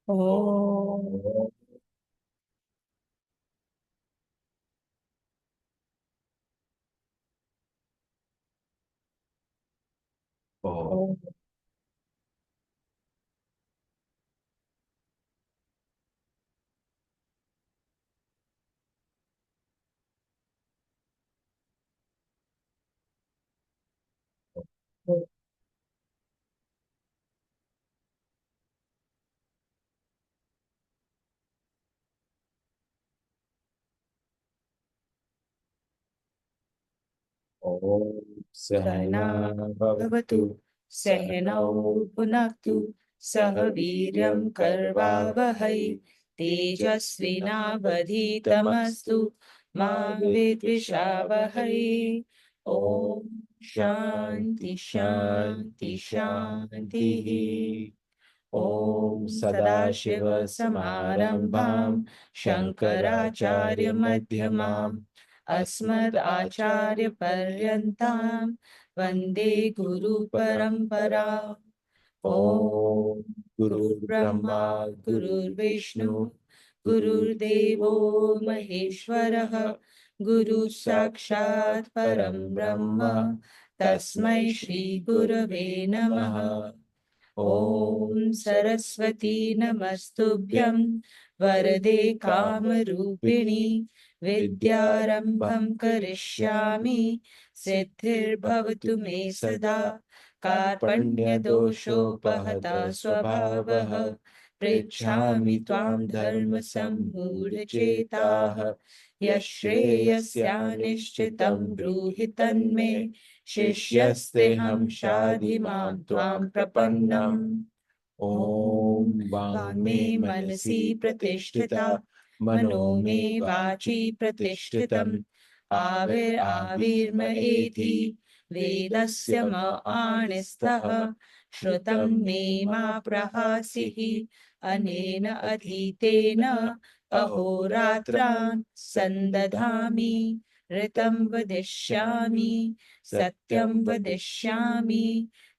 ओ ओ ओ ॐ सहना सहना भवतु भवतु सहनौ सहनौ भुनक्तु सह वीर्यं कर्वावहै तेजस्विनावधीतमस्तु मा विद्विषावहै। ॐ शान्ति शान्ति शान्तिः। ॐ सदाशिवसमारम्भां सदाशिवसमारम्भां शङ्कराचार्यमध्यमाम् अस्मदाचार्यपर्यन्तां वन्दे गुरुपरम्परा। ॐ ॐ गुरुर्ब्रह्मा गुरुर्ब्रह्मा गुरुर्विष्णु गुरुर्देवो महेश्वरः गुरुः साक्षात् परं ब्रह्म तस्मै श्रीगुरवे नमः। ॐ सरस्वती नमस्तुभ्यं वरदे कामरूपिणि विद्यारम्भं करिष्यामि सिद्धिर्भवतु मे सदा। कार्पण्यदोषोपहता स्वभावः पृच्छामि त्वां धर्मसम्मूढचेताः। यः श्रेयस्यानिश्चितं ब्रूहि तन्मे शिष्यस्तेऽहं शाधि मां त्वां प्रपन्नम्। ॐ वाङ्मे वाङ्मे मनसि मनसि प्रतिष्ठिता प्रतिष्ठिता मनो मनो मे मे वाचि वाचि प्रतिष्ठितम् प्रतिष्ठितम् आविर्म एधि वेदस्य म आणिस्तः श्रुतं मे मा प्रहासिः अनेन अधीतेन अहोरात्रान् सन्दधामि ऋतं वदिष्यामि सत्यं वदिष्यामि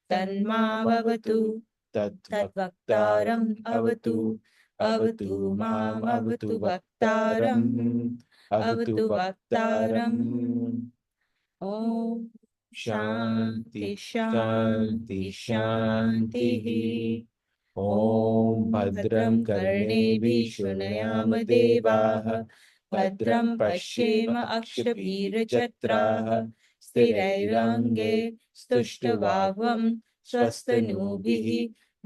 तन्मावतु तद्वक्तारम् तद्वक्तारम् अवतु अवतु अवतु माम् अवतु अवतु वक्तारम् वक्तारम् अवतु अवतु वक्तारम्। वक्तारम् ॐ शान्ति शान्ति शान्ति शान्ति शान्तिः। शान्तिः ॐ ॐ भद्रं भद्रं कर्णेभिः कर्णेभिः शृणुयाम शृणुयाम देवाः देवाः भद्रं भद्रं पश्येम पश्येम अक्षभिर्यजत्राः अक्षभीरजत्राः स्थिरैरङ्गे स्थिरैरङ्गे स्तुष्टुवाग्वं स्तुष्टुवाग्वं स्वस्तनूभिः स्वस्तनूभिः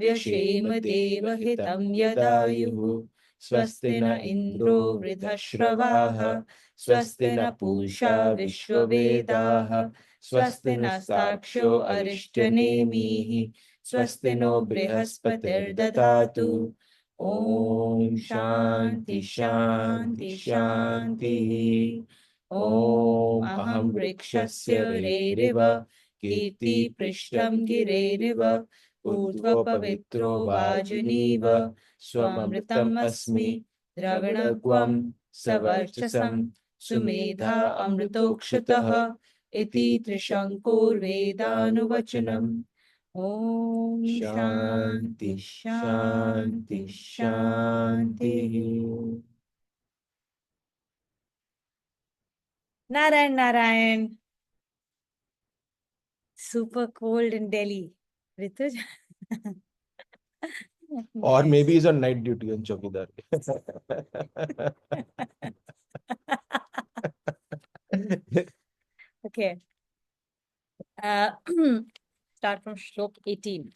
व्यशेम व्यशेम देवहितं देवहितं यदायुः यदायुः। स्वस्ति स्वस्ति न न इन्द्रो इन्द्रो वृधश्रवाः वृधश्रवाः स्वस्ति स्वस्ति न न पूषा पूषा विश्ववेदाः विश्ववेदाः स्वस्ति स्वस्ति नस्तार्क्ष्यो नस्तार्क्ष्यो अरिष्टनेमिः अरिष्टनेमिः स्वस्ति स्वस्ति नो नो बृहस्पतिर्दधातु बृहस्पतिर्दधातु। ॐ ॐ शान्ति शान्ति शान्ति शान्ति शान्तिः। शान्तिः ॐ ॐ अहं अहं वृक्षस्य वृक्षस्य रेरिव रेरिव कीर्तिपृष्ठं कीर्तिपृष्ठं गिरेरिव ऊर्ध्वपवित्रो ऊर्ध्वपवित्रो वाजिनीव वाजिनीव स्वमृतम् स्वममृतम् अस्मि अस्मि द्रविणग्वं द्रविणग्वं सवर्चसं सवर्चसं सुमेधा सुमेधा अमृतोक्षतः अमृतोक्षतः इति इति त्रिशङ्कुर्वेदानुवचनम्। ॐ शान्ति शान्ति शान्ति शान्ति शान्तिः। शान्तिः Narayan Narayan. Super cold in Delhi. Rituj? और may be Nice. Is on night duty on चौकीदार Okay. Uh, start from Shlok 18. I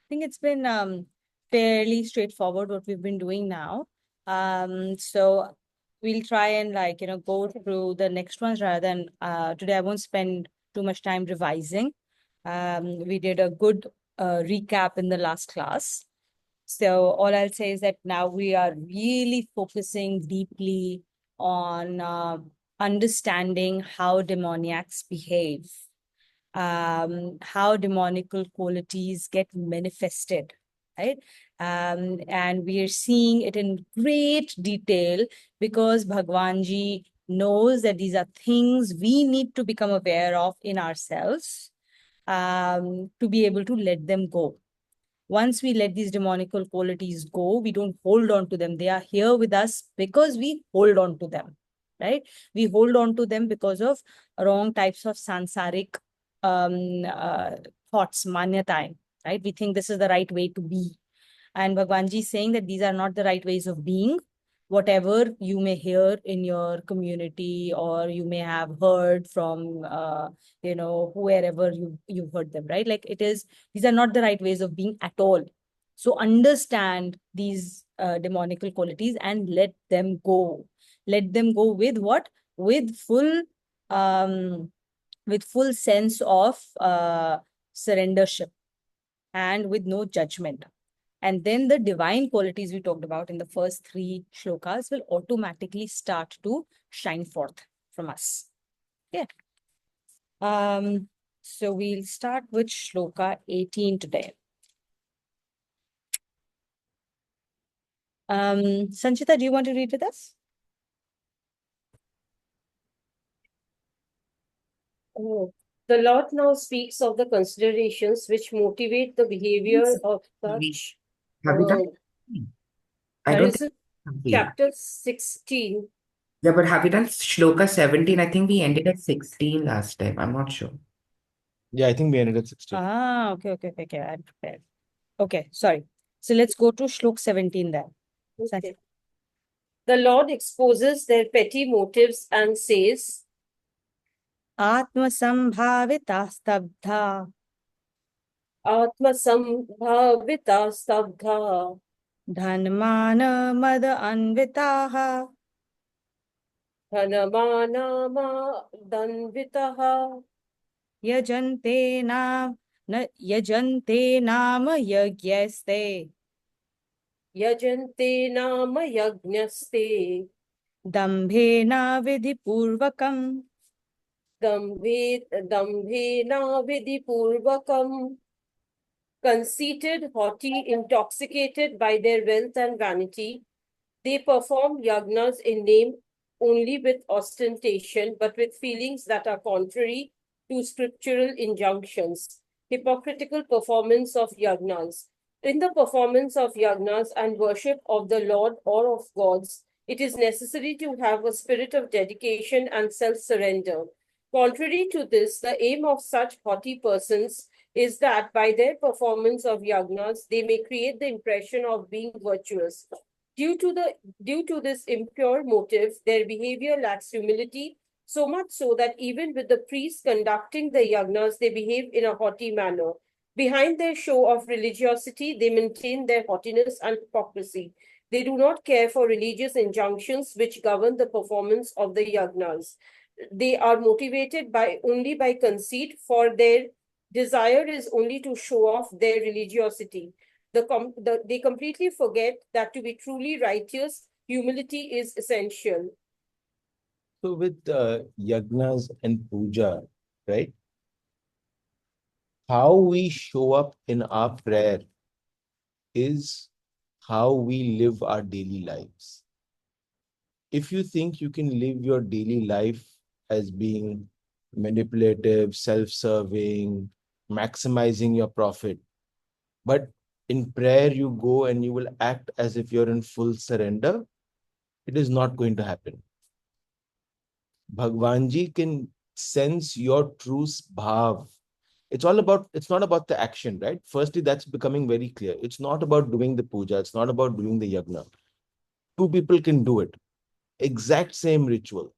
think it's been fairly straightforward what we've been doing now. So we'll try and go through the next ones rather than today. I won't spend too much time revising. We did a good recap in the last class. So all I'll say is that now we are really focusing deeply on understanding how demoniacs behave, how demonical qualities get manifested, right? And we are seeing it in great detail because Bhagwanji knows that these are things we need to become aware of in ourselves to be able to let them go. Once we let these demonical qualities go, we don't hold on to them. They are here with us because we hold on to them, right? We hold on to them because of wrong types of sansaric thoughts, manyatai, right? We think this is the right way to be. And Bhagwanji is saying that these are not the right ways of being. Whatever you may hear in your community or you may have heard from, wherever you've heard them, right? Like these are not the right ways of being at all. So understand these demonical qualities and let them go. Let them go with what? With um, full sense of surrendership and with no judgment. And then the divine qualities we talked about in the first 3 shlokas will automatically start to shine forth from us. Yeah. So we'll start with shloka 18 today. Sanchita, do you want to read with us? Oh, the Lord now speaks of the considerations which motivate the behavior of such. Have we done? I There don't is think a we. chapter 16. Yeah, but have we done Shloka 17? I think we ended at 16 last time. I'm not sure. Yeah, I think we ended at 16. Okay. I'm prepared. Okay, sorry. So let's go to shlok 17 then. Okay. The Lord exposes their petty motives and says, Atma sambhavita stabdha Atma sambhavita stabdha dhanmana mad anvitaha dhanamana danvitaha yajante nam yagyaste yajante nama yajnaste dambhena vidhipurvakam dambhena vidhipurvakam. Conceited, haughty, intoxicated by their wealth and vanity, they perform yagnas in name only with ostentation, but with feelings that are contrary to scriptural injunctions. Hypocritical performance of yagnas. In the performance of yagnas and worship of the Lord or of gods, it is necessary to have a spirit of dedication and self-surrender. Contrary to this, the aim of such haughty persons is that by their performance of yagnas, they may create the impression of being virtuous. Due to this impure motive, their behavior lacks humility, so much so that even with the priests conducting the yagnas, they behave in a haughty manner. Behind their show of religiosity, they maintain their haughtiness and hypocrisy. They do not care for religious injunctions which govern the performance of the yagnas. They are motivated only by conceit, for their desire is only to show off their religiosity. They completely forget that to be truly righteous, humility is essential. So with yagnas and puja, right? How we show up in our prayer is how we live our daily lives. If you think you can live your daily life as being manipulative, self-serving, maximizing your profit, but in prayer you go and you will act as if you're in full surrender, it is not going to happen. Bhagwanji can sense your true bhav. It's not about the action, right? Firstly, that's becoming very clear. It's not about doing the puja. It's not about doing the yagna. 2 people can do it. Exact same ritual.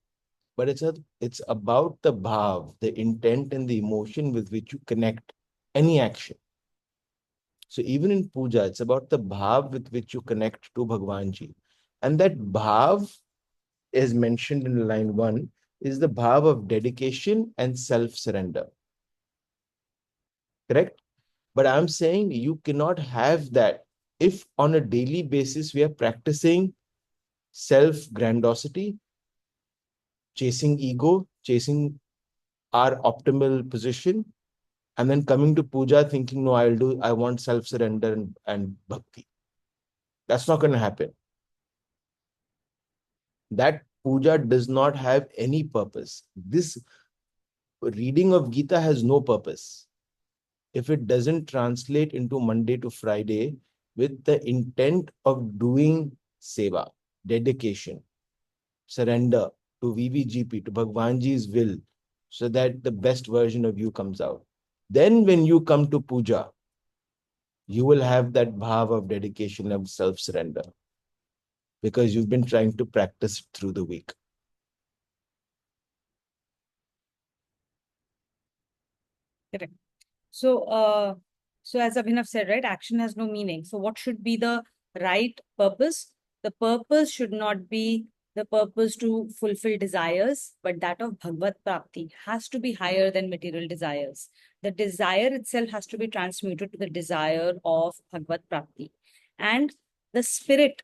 But it's about the bhav, the intent and the emotion with which you connect any action. So even in puja, it's about the bhav with which you connect to Bhagwanji. And that bhav is mentioned in line 1 is the bhav of dedication and self-surrender. Correct? But I'm saying you cannot have that if on a daily basis we are practicing self-grandiosity, chasing ego, chasing our optimal position, and then coming to puja thinking, no, I want self-surrender and bhakti. That's not going to happen. That puja does not have any purpose. This reading of Gita has no purpose. if it doesn't translate into Monday to Friday with the intent of doing seva, dedication, surrender to VVGP, to Bhagwanji's will, so that the best version of you comes out. Then when you come to puja, you will have that bhav of dedication of self-surrender because you've been trying to practice it through the week. Correct. So, so as Abhinav said, right, action has no meaning. So what should be the right purpose? The purpose should not be the purpose to fulfill desires, but that of Bhagavad Prapti has to be higher than material desires. The desire itself has to be transmuted to the desire of Bhagavad Prapti. And the spirit,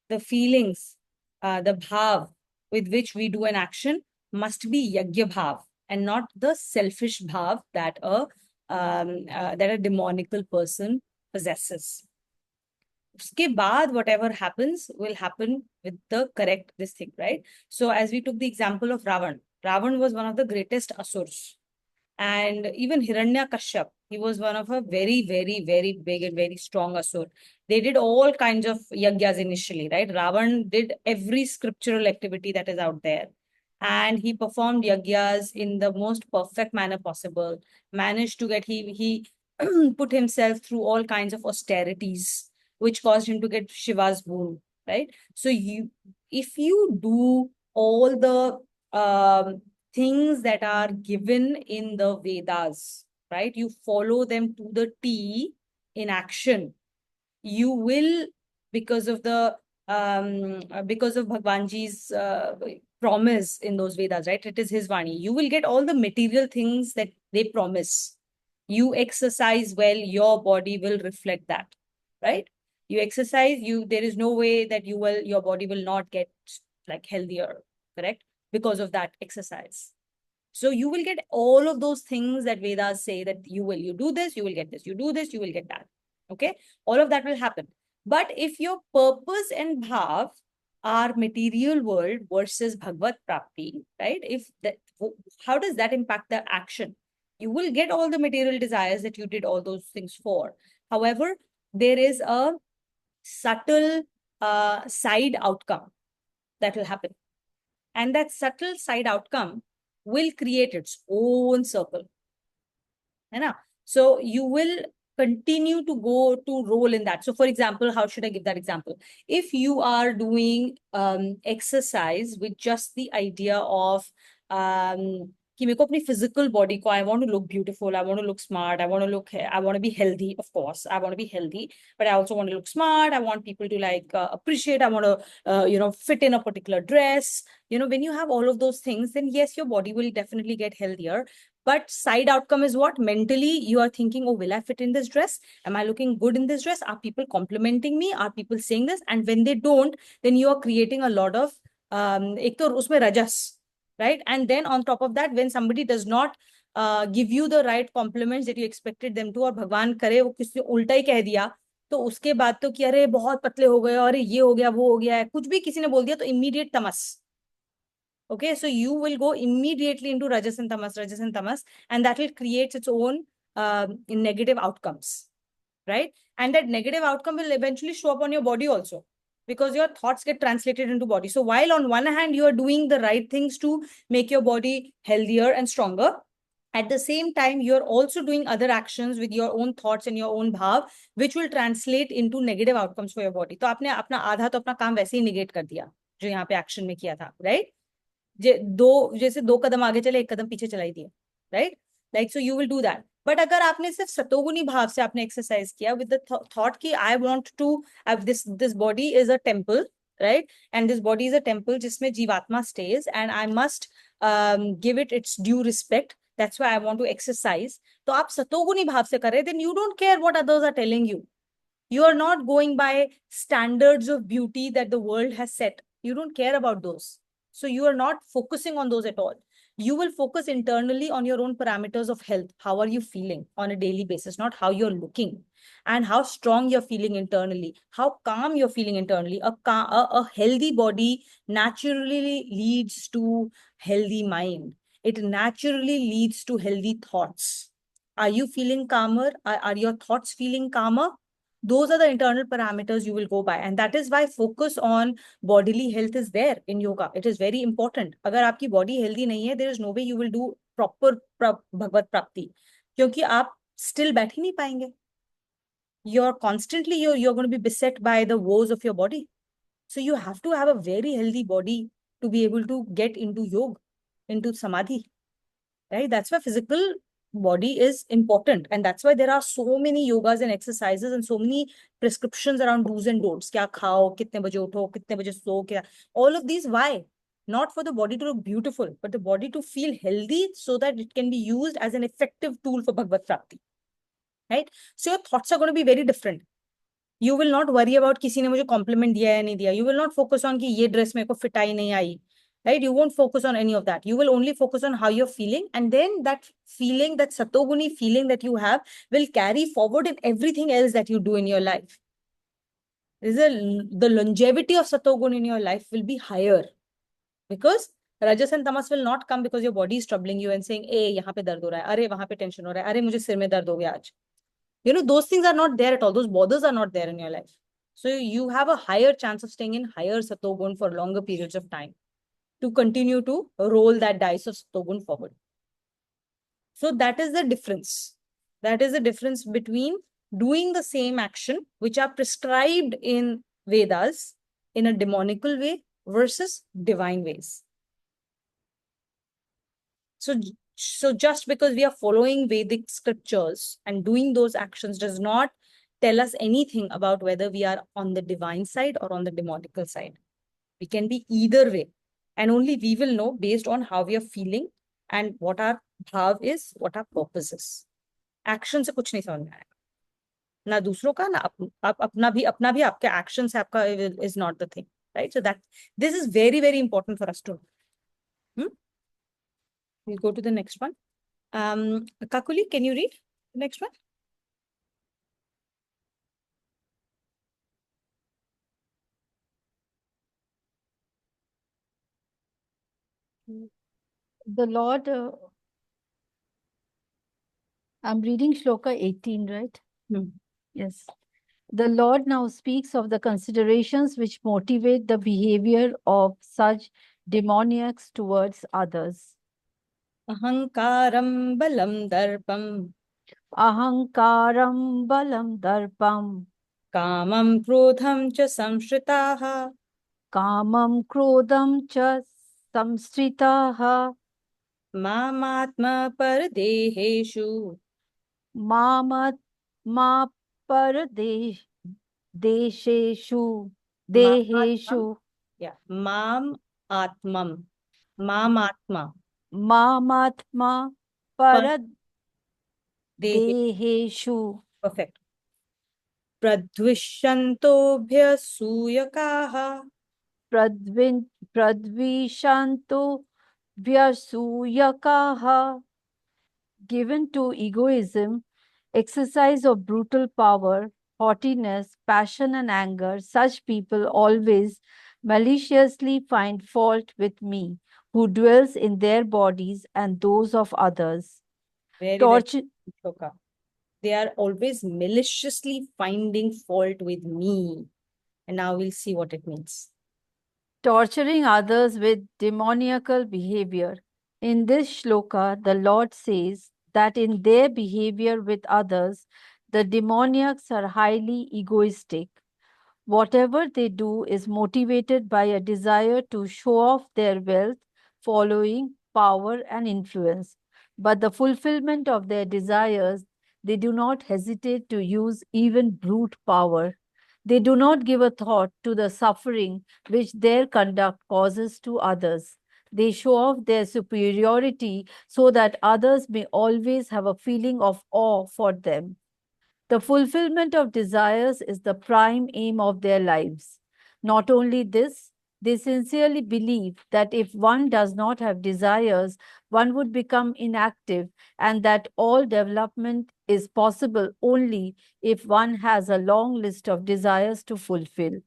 the feelings, the bhav with which we do an action must be yagya bhav and not the selfish bhav that a demonical person possesses. Uske baad, whatever happens will happen with the correct this thing, right? So as we took the example of Ravan, Ravan was one of the greatest asurs. And even Hiranyakashyap, he was one of a very, very, very big and very strong asur. They did all kinds of yagyas initially, right? Ravan did every scriptural activity that is out there. And he performed yagyas in the most perfect manner possible, managed to get, he put himself through all kinds of austerities, which caused him to get Shiva's boon, right? So if you do all the things that are given in the Vedas, right? You follow them to the T in action. You will, because of Bhagwanji's promise in those Vedas, right? It is his Vani. You will get all the material things that they promise. You exercise well, your body will reflect that, right? You exercise, there is no way that your body will not get like healthier, correct? Because of that exercise. So you will get all of those things that Vedas say that you do this, you will get this, you do this, you will get that. Okay. All of that will happen. But if your purpose and bhav are material world versus Bhagavad Prapti, right? How does that impact the action? You will get all the material desires that you did all those things for. However, there is a subtle side outcome that will happen. And that subtle side outcome will create its own circle. So you will continue to go to roll in that. So for example, how should I give that example? If you are doing exercise with just the idea of कि मेरे को अपनी physical body को, I want to look beautiful, I want to look smart, I want to be healthy, of course, I want to be healthy, but I also want to look smart, I want people to like appreciate, I want to, fit in a particular dress. When you have all of those things, then yes, your body will definitely get healthier. But side outcome is what? Mentally, you are thinking, oh, will I fit in this dress? Am I looking good in this dress? Are people complimenting me? Are people saying this? And when they don't, then you are creating a lot of, ek to usme rajas, right? And then on top of that, when somebody does not give you the right compliments that you expected them to, और भगवान करे वो किसी उल्टा ही कह दिया, तो उसके बाद तो कि अरे बहुत पतले हो गए और ये हो गया वो हो गया है, कुछ भी किसी ने बोल दिया तो immediate tamas. Okay, so you will go immediately into Rajas and Tamas, and that will create its own negative outcomes, right? And that negative outcome will eventually show up on your body also, because your thoughts get translated into body. So while on one hand, you are doing the right things to make your body healthier and stronger, at the same time, you're also doing other actions with your own thoughts and your own bhav, which will translate into negative outcomes for your body. तो आपने अपना आधा तो अपना काम वैसे ही negate कर दिया, जो यहाँ पे action में किया था, right? जैसे 2 कदम आगे चले 1 कदम पीछे चलाई दिए, right? Like, so you will do that. But अगर आपने सिर्फ सतोगुनी भाव से आपने exercise किया with the thought कि I want to have this body is a temple, right? And this body is a temple जिसमें जीवात्मा stays, and I must give it its due respect. That's why I want to exercise. तो आप सतोगुनी भाव से कर रहे, then you don't care what others are telling you. You are not going by standards of beauty that the world has set. You don't care about those. So you are not focusing on those at all. You will focus internally on your own parameters of health. How are you feeling on a daily basis? Not how you're looking, and how strong you're feeling internally, how calm you're feeling internally. A healthy body naturally leads to healthy mind. It naturally leads to healthy thoughts. Are you feeling calmer? Are your thoughts feeling calmer? Those are the internal parameters you will go by. And that is why focus on bodily health is there in yoga. It is very important. अगर आपकी body healthy नहीं है, there is no way you will do proper भगवत प्राप्ति. क्योंकि आप still बैठ ही नहीं पाएंगे. You're constantly, you're going to be beset by the woes of your body. So you have to have a very healthy body to be able to get into yoga, into samadhi, right? That's why physical body is important. And that's why there are so many yogas and exercises and so many prescriptions around do's and don'ts. Kya khao, kitne baje utho, kitne baje so, kya. All of these, why? Not for the body to look beautiful, but the body to feel healthy so that it can be used as an effective tool for Bhagavad Prapti. Right? So your thoughts are going to be very different. You will not worry about किसी ने मुझे compliment दिया या नहीं दिया. You will not focus on कि ये dress मेरे को fit आई नहीं आई. Right? You won't focus on any of that. You will only focus on how you're feeling. And then that feeling, that Satoguni feeling that you have will carry forward in everything else that you do in your life. The longevity of Satoguni in your life will be higher. Because Rajas and Tamas will not come because your body is troubling you and saying, "Hey, यहाँ पे दर्द हो रहा है, अरे वहाँ पे tension हो रहा है, अरे मुझे सिर में दर्द हो गया आज." You know, those things are not there at all. Those borders are not there in your life. So you have a higher chance of staying in higher Satogun for longer periods of time to continue to roll that dice of Satogun forward. So that is the difference. That is the difference between doing the same action, which are prescribed in Vedas in a demonical way versus divine ways. So just because we are following Vedic scriptures and doing those actions does not tell us anything about whether we are on the divine side or on the demonical side. We can be either way. And only we will know based on how we are feeling and what our bhav is, what our purpose is. Action से कुछ नहीं समझ में आएगा. ना दूसरों का, ना अपना भी आपके action से आपका is not the thing. Right? So that this is very, very important for us to know. We'll go to the next one. Kakuli, can you read the next one? The Lord, I'm reading Shloka 18, right? Yes. The Lord now speaks of the considerations which motivate the behavior of such demoniacs towards others. Ahankaram balam darpam. Ahankaram balam darpam. Kamam krodham cha samshritaha. Kamam krodham cha samsritaha. Mamatma paradeheshu. Ma paradesheshu. Deheshu. Yeah. Mam atmam. Mamatma. Mamatma paradeheshu. Perfect. Pradvishantobhya suyakaha. Pradvishanto vyasuyakaha. Given to egoism, exercise of brutal power, haughtiness, passion and anger, such people always maliciously find fault with me, who dwells in their bodies and those of others. Very, Torture. Shloka. They are always maliciously finding fault with me. And now we'll see what it means. Torturing others with demoniacal behavior. In this shloka, the Lord says that in their behavior with others, the demoniacs are highly egoistic. Whatever they do is motivated by a desire to show off their wealth, following, power, and influence. But the fulfillment of their desires, they do not hesitate to use even brute power. They do not give a thought to the suffering which their conduct causes to others. They show off their superiority so that others may always have a feeling of awe for them. The fulfillment of desires is the prime aim of their lives. Not only this, they sincerely believe that if one does not have desires, one would become inactive, and that all development is possible only if one has a long list of desires to fulfill.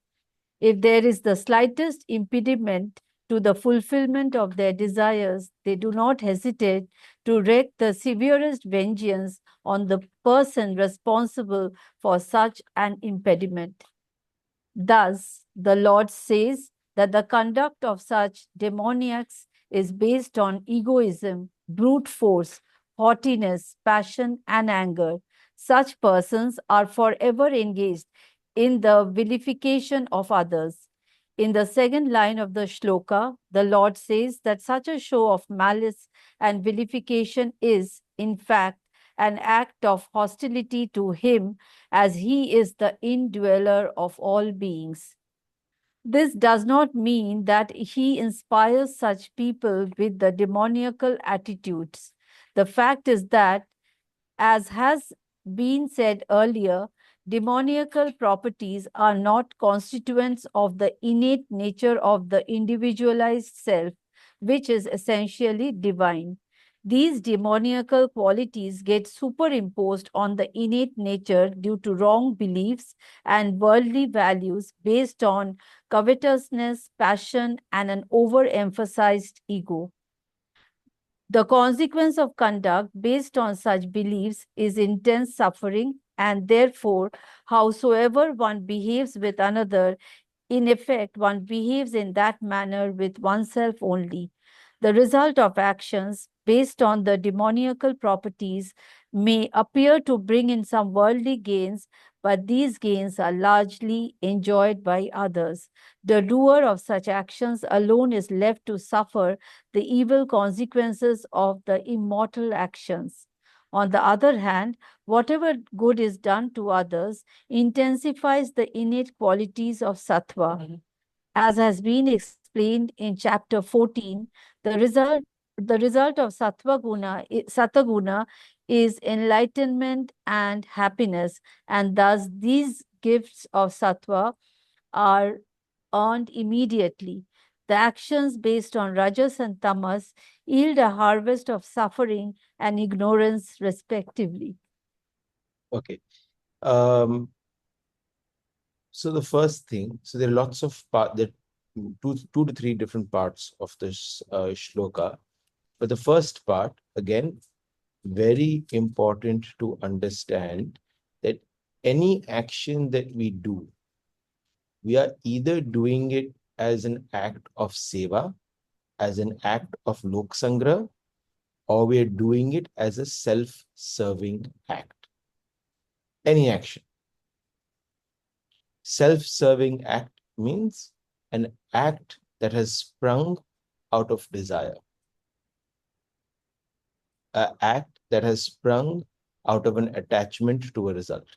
If there is the slightest impediment to the fulfillment of their desires, they do not hesitate to wreak the severest vengeance on the person responsible for such an impediment. Thus, the Lord says that the conduct of such demoniacs is based on egoism, brute force, haughtiness, passion, and anger. Such persons are forever engaged in the vilification of others. In the second line of the shloka, the Lord says that such a show of malice and vilification is, in fact, an act of hostility to Him, as He is the indweller of all beings. This does not mean that He inspires such people with the demoniacal attitudes. The fact is that, as has been said earlier, demoniacal properties are not constituents of the innate nature of the individualized self, which is essentially divine. These demoniacal qualities get superimposed on the innate nature due to wrong beliefs and worldly values based on covetousness, passion, and an overemphasized ego. The consequence of conduct based on such beliefs is intense suffering, and therefore, howsoever one behaves with another, in effect, one behaves in that manner with oneself only. The result of actions based on the demoniacal properties may appear to bring in some worldly gains, but these gains are largely enjoyed by others. The doer of such actions alone is left to suffer the evil consequences of the immortal actions. On the other hand, whatever good is done to others intensifies the innate qualities of sattva. As has been explained in chapter 14, the result of sattva-guna is enlightenment and happiness, and thus these gifts of sattva are earned immediately. The actions based on rajas and tamas yield a harvest of suffering and ignorance respectively. Okay. So the first thing, so there are lots of there are two to three different parts of this shloka. But the first part, again, very important to understand that any action that we do, we are either doing it as an act of seva, as an act of lok sangra, or we are doing it as a self-serving act. Any action. Self-serving act means an act that has sprung out of desire. An act that has sprung out of an attachment to a result.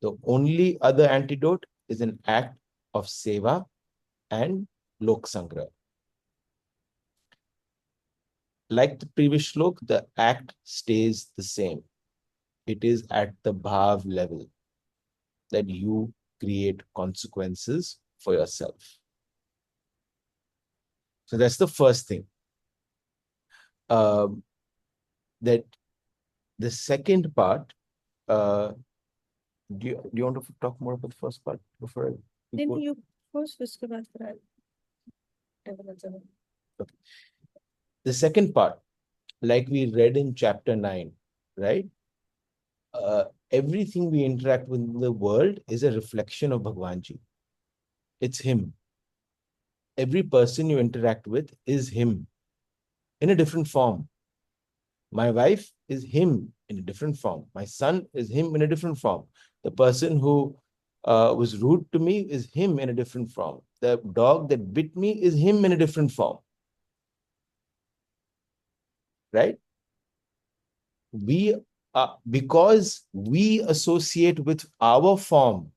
The only other antidote is an act of seva and lok sangra. Like the previous shlok, the act stays the same. It is at the bhav level that you create consequences for yourself. So that's the first thing. That the second part, do you want to talk more about the first part before I Didn't you first उसके बाद फिर Okay. The second part, like we read in chapter 9, right? Everything we interact with in the world is a reflection of Bhagwan Ji. It's him. Every person you interact with is him in a different form. My wife is him in a different form. My son is him in a different form. The person who was rude to me is him in a different form. The dog that bit me is him in a different form. Right? Because we associate with our form,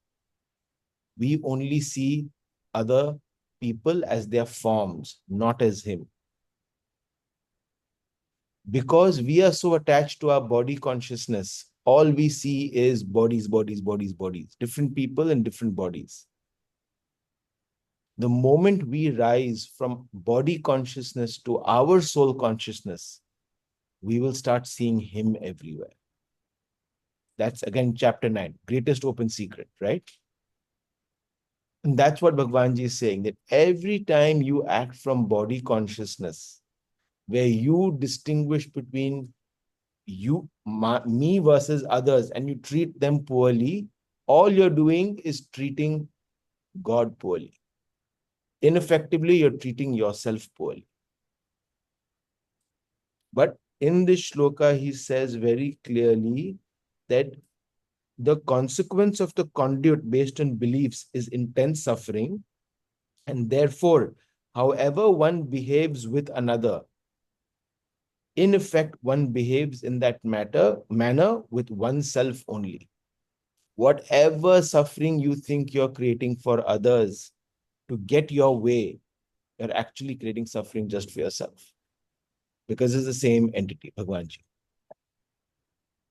we only see other people as their forms, not as him. Because we are so attached to our body consciousness, all we see is bodies, bodies, bodies, bodies, different people and different bodies. The moment we rise from body consciousness to our soul consciousness, we will start seeing him everywhere. That's again chapter 9, greatest open secret, right? And that's what Bhagwan Ji is saying, that every time you act from body consciousness, where you distinguish between me versus others, and you treat them poorly, all you're doing is treating God poorly. Ineffectively, you're treating yourself poorly. But in this shloka, he says very clearly that the consequence of the conduit based on beliefs is intense suffering. And therefore, however one behaves with another, in effect, one behaves in that manner with oneself only. Whatever suffering you think you're creating for others to get your way, you're actually creating suffering just for yourself. Because it's the same entity, Bhagwan Ji.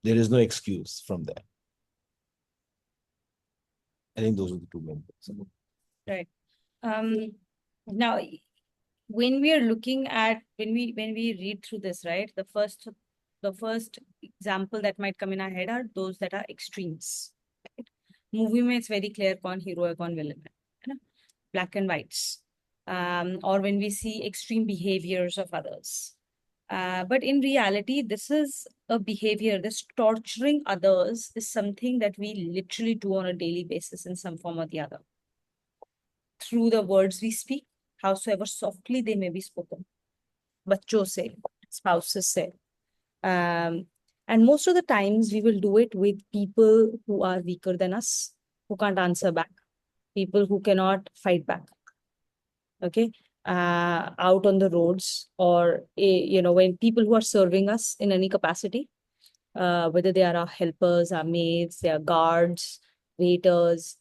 There is no excuse from there. I think those are the two main things. Right. Now, when we are looking at, when we read through this, right, the first example that might come in our head are those that are extremes. Right? Movie mein it's very clear kaun hero hai, kaun villain hai, black and whites. Or when we see extreme behaviors of others. But in reality, this is a behavior, this torturing others is something that we literally do on a daily basis in some form or the other. Through the words we speak, howsoever softly they may be spoken. Bachcho se, spouses se. And most of the times we will do it with people who are weaker than us, who can't answer back, people who cannot fight back. Okay. Out on the roads, or when people who are serving us in any capacity, whether they are our helpers, our maids, they are guards, waiters,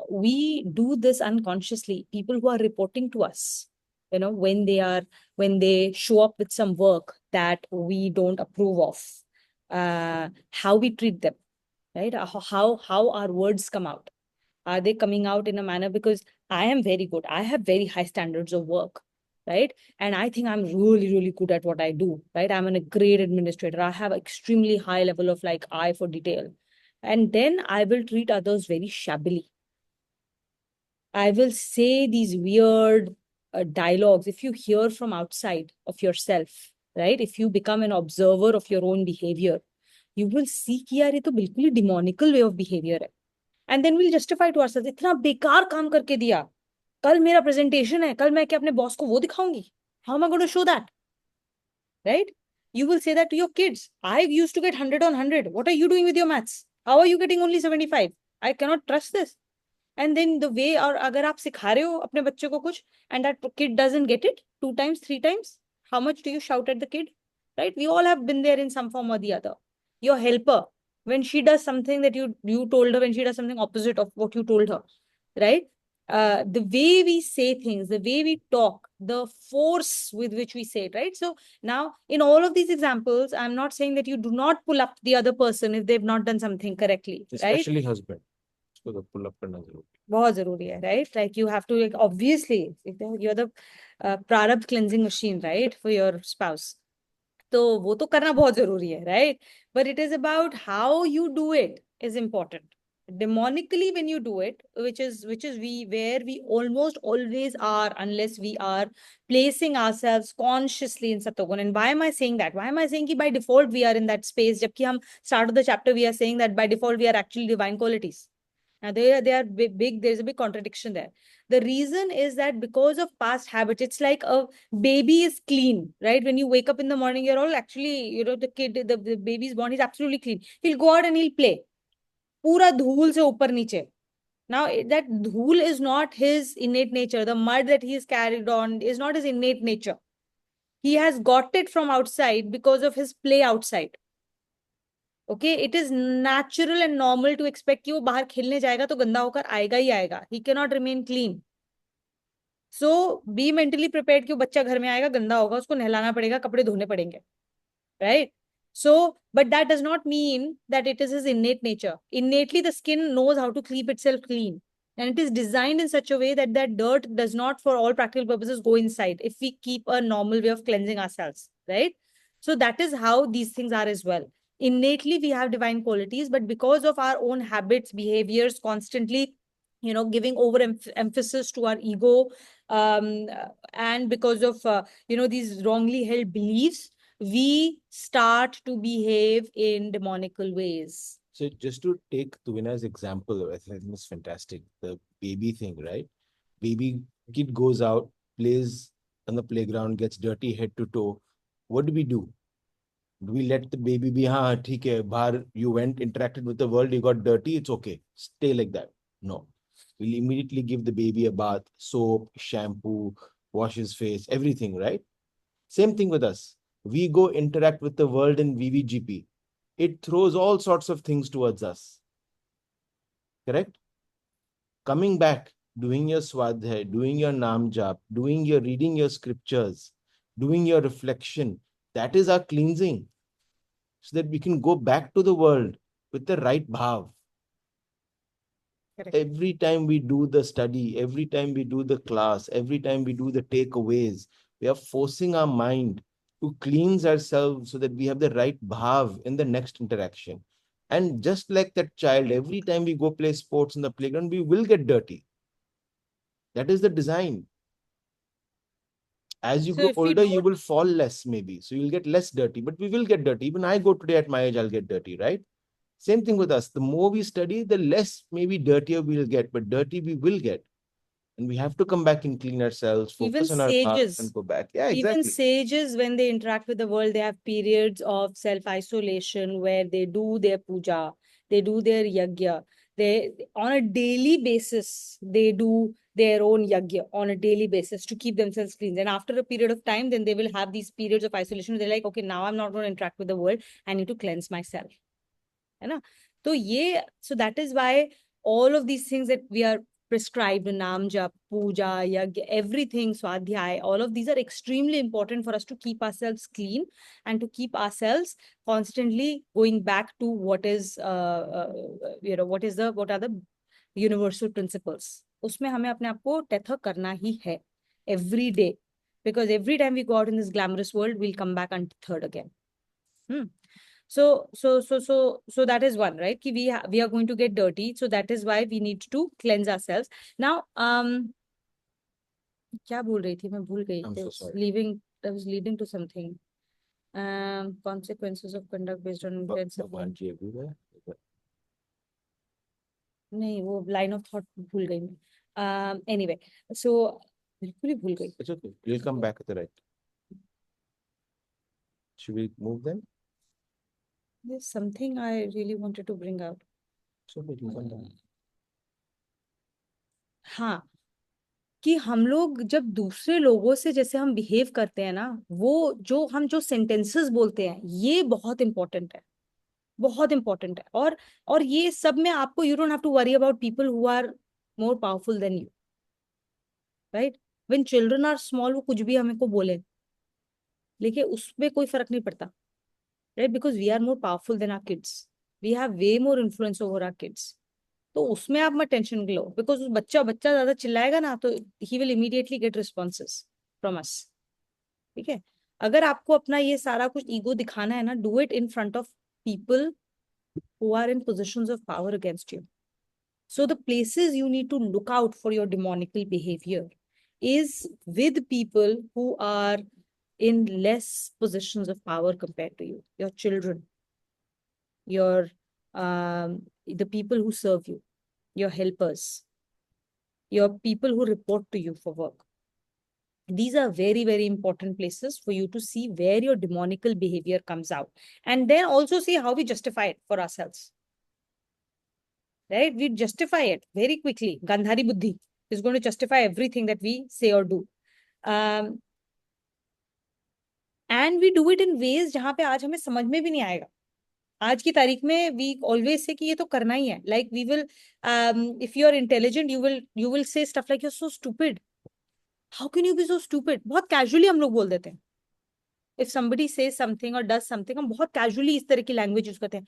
we do this unconsciously. People who are reporting to us, when they show up with some work that we don't approve of, how we treat them, right? How our words come out. Are they coming out in a manner, because I am very good, I have very high standards of work, right? And I think I'm really, really good at what I do, right? I'm a great administrator. I have extremely high level of eye for detail. And then I will treat others very shabbily. I will say these weird dialogues. If you hear from outside of yourself, right? If you become an observer of your own behavior, you will see कि यार ये तो बिल्कुल ही demonical way of behavior है. And then we'll justify to ourselves, इतना बेकार काम करके दिया, कल मेरा presentation है, कल मैं क्या अपने boss को वो दिखाऊंगी? How am I going to show that? Right? You will say that to your kids. I used to get 100 on 100. What are you doing with your maths? How are you getting only 75? I cannot trust this. And then the way, or अगर आप सिखा रहे हो अपने बच्चे को कुछ, and that kid doesn't get it 2 times, 3 times, how much do you shout at the kid? Right? We all have been there in some form or the other. Your helper, when she does something that you told her, when she does something opposite of what you told her, right? The way we say things, the way we talk, the force with which we say it, right? So now, in all of these examples, I'm not saying that you do not pull up the other person if they've not done something correctly, right? Especially husband. So the pull up करना जरूरी है. बहुत जरूरी है, right? Like you have to, obviously, you're the prarabdha cleansing machine, right, for your spouse. तो वो तो करना बहुत जरूरी है, right? But it is about how you do it is important. Demonically, when you do it, which is where we almost always are, unless we are placing ourselves consciously in Satogun. And why am I saying that? Why am I saying that by default we are in that space? Jabki hum start of the chapter we are saying that by default we are actually divine qualities. Now they are big. There's a big contradiction there. The reason is that because of past habits, it's like a baby is clean, right? When you wake up in the morning, you're all actually, the baby's born, he's absolutely clean. He'll go out and he'll play. Pura dhul se upar niche. Now that dhul is not his innate nature. The mud that he is carried on is not his innate nature. He has got it from outside because of his play outside. Okay, it is natural and normal to expect कि वो बाहर खेलने जाएगा तो गंदा होकर आएगा ही आएगा. He cannot remain clean. So be mentally prepared कि वो बच्चा घर में आएगा, गंदा होगा, उसको नहलाना पड़ेगा, कपड़े धोने पड़ेंगे. Right? So, but that does not mean that it is his innate nature. Innately, the skin knows how to keep itself clean. And it is designed in such a way that that dirt does not, for all practical purposes, go inside if we keep a normal way of cleansing ourselves. Right? So that is how these things are as well. Innately, we have divine qualities, but because of our own habits, behaviors, constantly giving over emphasis to our ego, and because of these wrongly held beliefs, we start to behave in demonical ways. So just to take Tuvina's example, I think it's fantastic. The baby thing, right? Baby kid goes out, plays on the playground, gets dirty head to toe. What do? Do we let the baby be, हाँ ठीक है, बाहर you went, interacted with the world, you got dirty, it's okay, stay like that? No. We'll immediately give the baby a bath, soap, shampoo, wash his face, everything, right? Same thing with us. We go interact with the world in VVGP. It throws all sorts of things towards us. Correct? Coming back, doing your swadhyay, doing your nam jap, reading your scriptures, doing your reflection, that is our cleansing. So that we can go back to the world with the right bhav. Correct. Every time we do the study, every time we do the class, every time we do the takeaways, we are forcing our mind to cleanse ourselves so that we have the right bhav in the next interaction. And just like that child, every time we go play sports in the playground, we will get dirty. That is the design. As you So grow if we older, you don't- will fall less maybe. So you'll get less dirty, but we will get dirty. Even I go today at my age, I'll get dirty, right? Same thing with us. The more we study, the less maybe dirtier we'll get, but dirty we will get. And we have to come back and clean ourselves, Even focus on our path sages, and go back. Yeah, even exactly. sages, when they interact with the world, they have periods of self-isolation where they do their puja, they do their yajna. They, on a daily basis, they do their own yajna on a daily basis to keep themselves clean. And after a period of time, then they will have these periods of isolation. They're like, okay, now I'm not going to interact with the world. I need to cleanse myself. है ना? तो ये, so that is why all of these things that we are prescribed, naam jap, puja, yajna, everything, swadhyay, all of these are extremely important for us to keep ourselves clean and to keep ourselves constantly going back to what is what are the universal principles. उसमें हमें अपने आप को tether करना ही है every day, because every time we go out in this glamorous world, we'll come back untethered again. So that is one, right? Ki we are going to get dirty. So that is why we need to cleanse ourselves. Now, क्या बोल रही थी मैं भूल गई. I'm so sorry. I was leading to something. Consequences of conduct based on intents. Bhagwan ji everywhere. नहीं, वो line of thought भूल गई मैं. Anyway, so बिल्कुल ही भूल गई. It's okay. We'll come back at the right. Should we move then? There's something I really wanted to bring out. So we can come down. हाँ, कि हम लोग जब दूसरे लोगों से जैसे हम बिहेव करते हैं ना, वो जो सेंटेंसेस बोलते हैं, ये बहुत इंपॉर्टेंट है, बहुत इंपॉर्टेंट है. और ये सब में आपको, you don't have to worry about people who are more powerful than you, right? When children are small, वो कुछ भी हमें को बोले, लेकिन उसमें कोई फर्क नहीं पड़ता, right? Because we are more powerful than our kids, we have way more influence over our kids. तो उसमें आप मत टेंशन लो, बिकॉज बच्चा ज्यादा चिल्लाएगा ना, तो he will immediately gate responses from us. ठीक है? अगर आपको अपना ये सारा कुछ ईगो दिखाना है ना, do it in front of people who are in positions of power against you. So the places you need to look out for your demonical behavior is with people who are in less positions of power compared to you, your children, your the people who serve you, your helpers, your people who report to you for work. These are very, very important places for you to see where your demonical behavior comes out. And then also see how we justify it for ourselves. Right? We justify it very quickly. Gandhari Buddhi is going to justify everything that we say or do. And we do it in ways जहाँ पे आज हमें समझ में भी नहीं आएगा. आज की तारीख में we always say कि ये तो करना ही है. Like we will, if you are intelligent, you will say stuff like, you're so stupid. How can you be so stupid? बहुत casually हम लोग बोल देते हैं. If somebody says something or does something, हम बहुत casually इस तरह की language use करते हैं.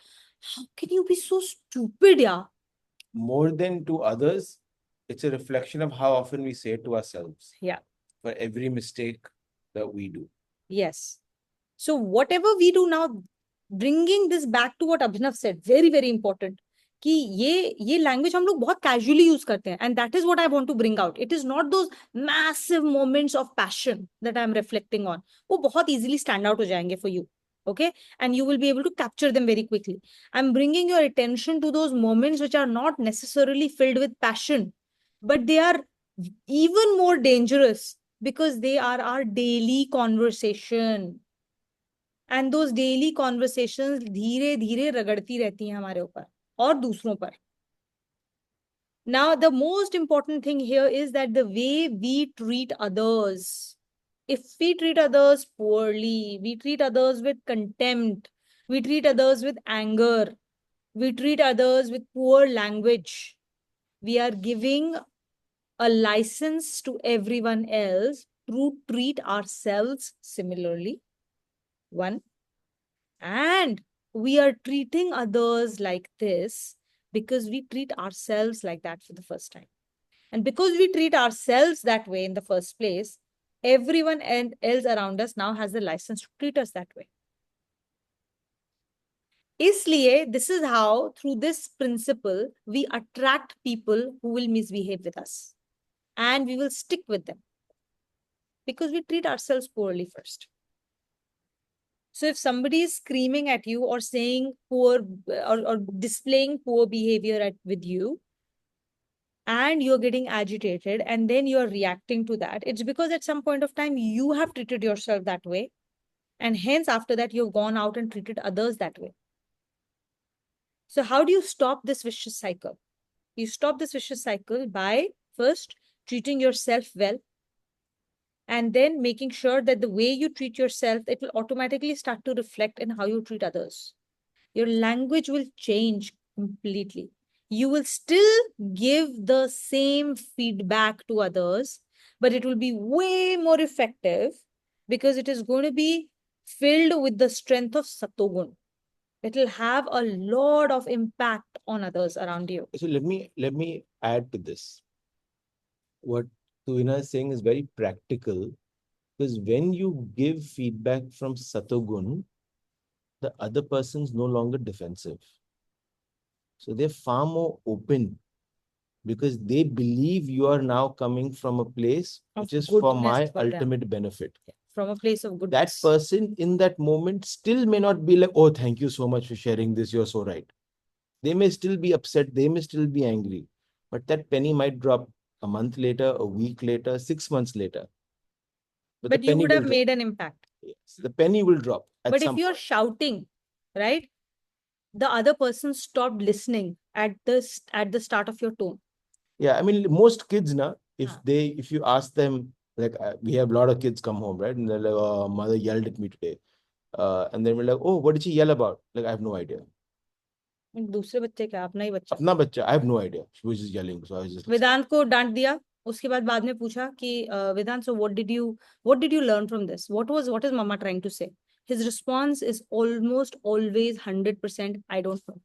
How can you be so stupid, यार? More than to others, it's a reflection of how often we say it to ourselves. Yeah. For every mistake that we do. Yes. So whatever we do now, bringing this back to what Abhinav said, very, very important. कि ये language हम लोग बहुत casually use करते हैं, and that is what I want to bring out. It is not those massive moments of passion that I am reflecting on. वो बहुत easily stand out हो जाएंगे for you. Okay, and you will be able to capture them very quickly. I'm bringing your attention to those moments which are not necessarily filled with passion, but they are even more dangerous because they are our daily conversation. And those daily conversations धीरे धीरे रगड़ती रहती हैं हमारे ऊपर और दूसरों पर. Now, the most important thing here is that the way we treat others. If we treat others poorly, we treat others with contempt, we treat others with anger, we treat others with poor language, we are giving a license to everyone else to treat ourselves similarly. One. And we are treating others like this because we treat ourselves like that for the first time. And because we treat ourselves that way in the first place, everyone else around us now has the license to treat us that way. Isliye, this is how, through this principle, we attract people who will misbehave with us. And we will stick with them. Because we treat ourselves poorly first. So if somebody is screaming at you or saying poor or displaying poor behavior with you, and you're getting agitated and then you're reacting to that, it's because at some point of time you have treated yourself that way. And hence after that, you've gone out and treated others that way. So how do you stop this vicious cycle? You stop this vicious cycle by first treating yourself well, and then making sure that the way you treat yourself, it will automatically start to reflect in how you treat others. Your language will change completely. You will still give the same feedback to others, but it will be way more effective because it is going to be filled with the strength of Satogun. It will have a lot of impact on others around you. So let me add to this. What Tuina is saying is very practical, because when you give feedback from Satogun, the other person's no longer defensive. So they're far more open because they believe you are now coming from a place which is for my goodness for them. ultimate benefit. From a place of That goodness. person in that moment still may not be like, oh, thank you so much for sharing this. You're so right. They may still be upset. They may still be angry. But that penny might drop a month later, a week later, 6 months later. But the you penny would will have drop. made an impact. Yes, the penny will drop. But if you're shouting, right, the other person stopped listening at the start of your tone. Yeah, I mean, most kids now, if Huh. if you ask them, like we have a lot of kids come home, right? And they're like, oh, mother yelled at me today. And then we're like, oh, what did she yell about? Like, I have no idea. दूसरे बच्चे क्या, अपना ही बच्चा. अपना बच्चा, I have no idea. She was just yelling. So I was just वेदांत को डांट दिया. उसके बाद में पूछा कि वेदांत, so what did you learn from this? What is mama trying to say? His response is almost always 100%, I don't know.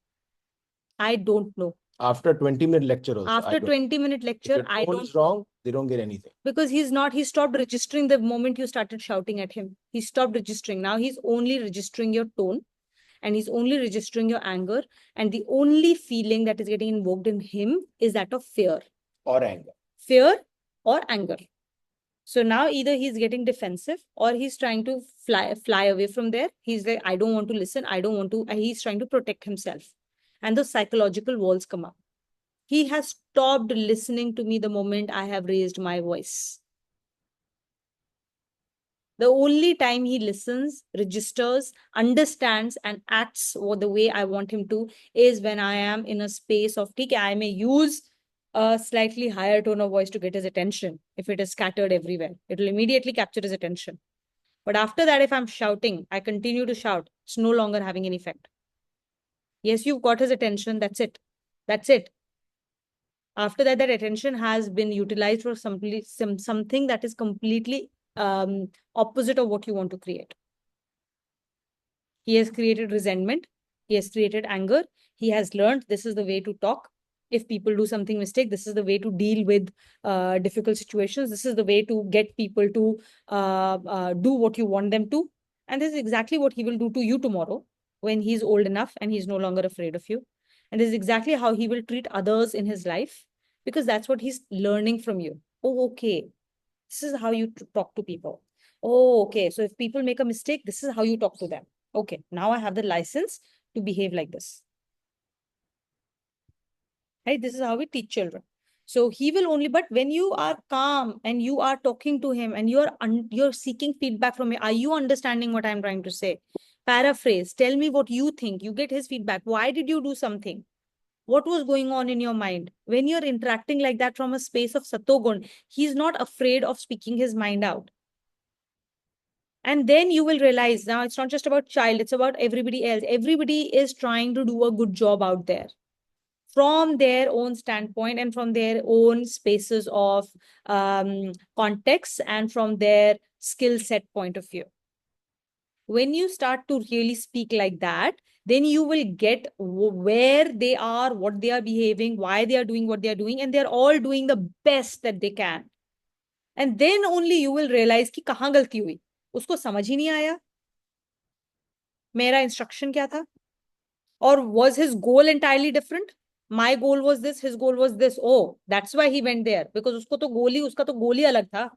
I don't know. After 20-minute lecture also. After 20-minute lecture, if I your tone don't is wrong, they don't get anything. because he stopped registering the moment you started shouting at him. He stopped registering. Now he's only registering your tone, and he's only registering your anger, and the only feeling that is getting invoked in him is that of fear. Or anger. Fear or anger. So now either he's getting defensive or he's trying to fly away from there. He's like, I don't want to listen. I don't want to. And he's trying to protect himself. And the psychological walls come up. He has stopped listening to me the moment I have raised my voice. The only time he listens, registers, understands, and acts the way I want him to is when I am in a space of, I may use a slightly higher tone of voice to get his attention. If it is scattered everywhere, it will immediately capture his attention. But after that, if I'm shouting, I continue to shout, it's no longer having any effect. Yes, you've got his attention. That's it. That's it. After that, that attention has been utilized for something that is completely opposite of what you want to create. He has created resentment. He has created anger. He has learned this is the way to talk. If people do something mistake, this is the way to deal with difficult situations. This is the way to get people to do what you want them to. And this is exactly what he will do to you tomorrow when he's old enough and he's no longer afraid of you. And this is exactly how he will treat others in his life, because that's what he's learning from you. Oh, okay. This is how you talk to people. Oh, okay. So if people make a mistake, this is how you talk to them. Okay, now I have the license to behave like this. Right? This is how we teach children. So he will only, but when you are calm and you are talking to him and you're seeking feedback from him, are you understanding what I'm trying to say? Paraphrase, tell me what you think. You get his feedback. Why did you do something? What was going on in your mind? When you're interacting like that from a space of Satogun, he's not afraid of speaking his mind out. And then you will realize now it's not just about child, it's about everybody else. Everybody is trying to do a good job out there from their own standpoint and from their own spaces of context and from their skill set point of view. When you start to really speak like that, then you will get where they are, what they are behaving, why they are doing what they are doing, and they're all doing the best that they can. And then only you will realize कि कहाँ गलती हुई, उसको समझ ही नहीं आया, मेरा instruction क्या था, or was his goal entirely different? My goal was this, his goal was this. Oh, that's why he went there, because उसको तो goal ही, उसका तो goal ही अलग था.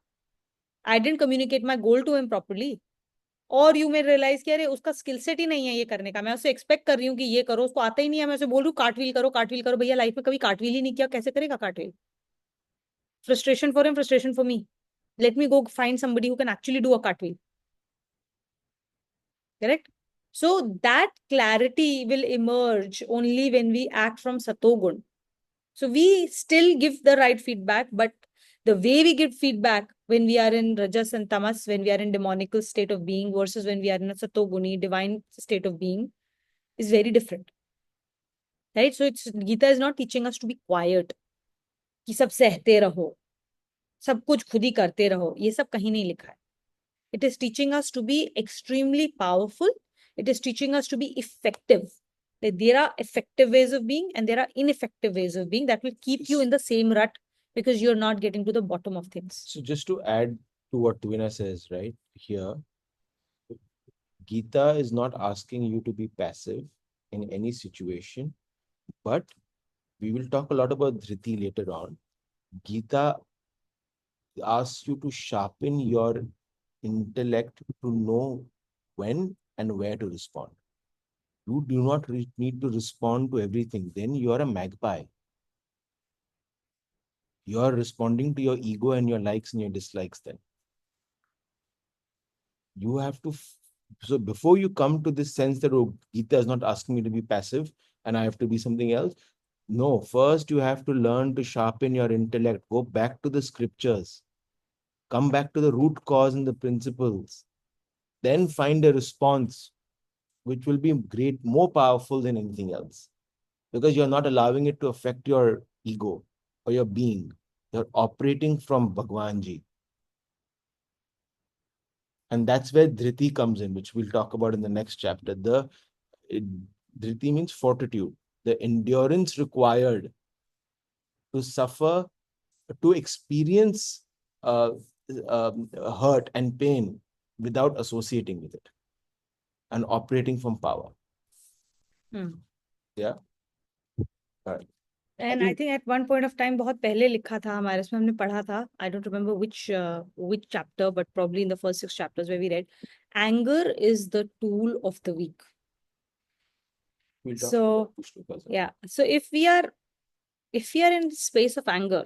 I didn't communicate my goal to him properly. और you may realise कि अरे उसका स्किल सेट ही नहीं है ये करने का, मैं उससे एक्सपेक्ट कर रही हूँ कि ये करो, उसको आता ही नहीं है, मैं उसे बोल रही हूँ कार्टव्हील करो, भैया लाइफ में कभी कार्टव्हील ही नहीं किया, कैसे करेगा cartwheel? Frustration for him, frustration for me. Let me go find somebody who can actually do a cartwheel. Correct? So that clarity will emerge only when we act from Satogun. So we still give the right feedback, but the way we give feedback when we are in Rajas and Tamas, when we are in demonical state of being versus when we are in a Satoguni, divine state of being, is very different. Right? So Gita is not teaching us to be quiet. कि सब सहते रहो, सब कुछ खुद ही करते रहो, ये सब कहीं नहीं लिखा है. It is teaching us to be extremely powerful. It is teaching us to be effective. That there are effective ways of being and there are ineffective ways of being that will keep you in the same rut because you're not getting to the bottom of things. So just to add to what Tuvina says, right here, Gita is not asking you to be passive in any situation, but we will talk a lot about Dhriti later on. Gita asks you to sharpen your intellect to know when and where to respond. You do not need to respond to everything. Then you are a magpie. You are responding to your ego and your likes and your dislikes then. You have to, so before you come to this sense that, oh, Gita is not asking me to be passive and I have to be something else. No, first you have to learn to sharpen your intellect. Go back to the scriptures. Come back to the root cause and the principles. Then find a response which will be great, more powerful than anything else. Because you're not allowing it to affect your ego or your being. You're operating from Bhagwanji. And that's where Dhriti comes in, which we'll talk about in the next chapter. Dhriti means fortitude, the endurance required to suffer, to experience hurt and pain without associating with it and operating from power. Yeah. All right. And I think at one point of time, बहुत पहले लिखा था हमारे, इसमें हमने पढ़ा था, I don't remember which chapter, but probably in the first 6 chapters where we read, anger is the tool of the weak. We'll talk So about this because of- yeah, so if we are in space of anger,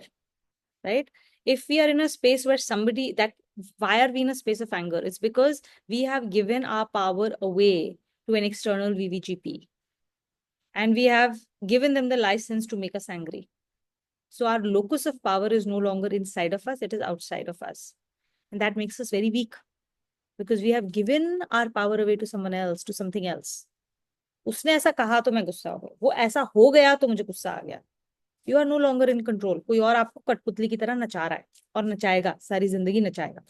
right? If we are in a space where somebody that, why are we in a space of anger? It's because we have given our power away to an external VVGP. And we have given them the license to make us angry. So our locus of power is no longer inside of us, it is outside of us. And that makes us very weak because we have given our power away to someone else, to something else. उसने ऐसा कहा तो मैं गुस्सा हो गया, वो ऐसा हो गया तो मुझे गुस्सा आ गया. You are no longer in control. कोई और आपको कठपुतली की तरह नचा रहा है और नचाएगा, सारी जिंदगी नचाएगा.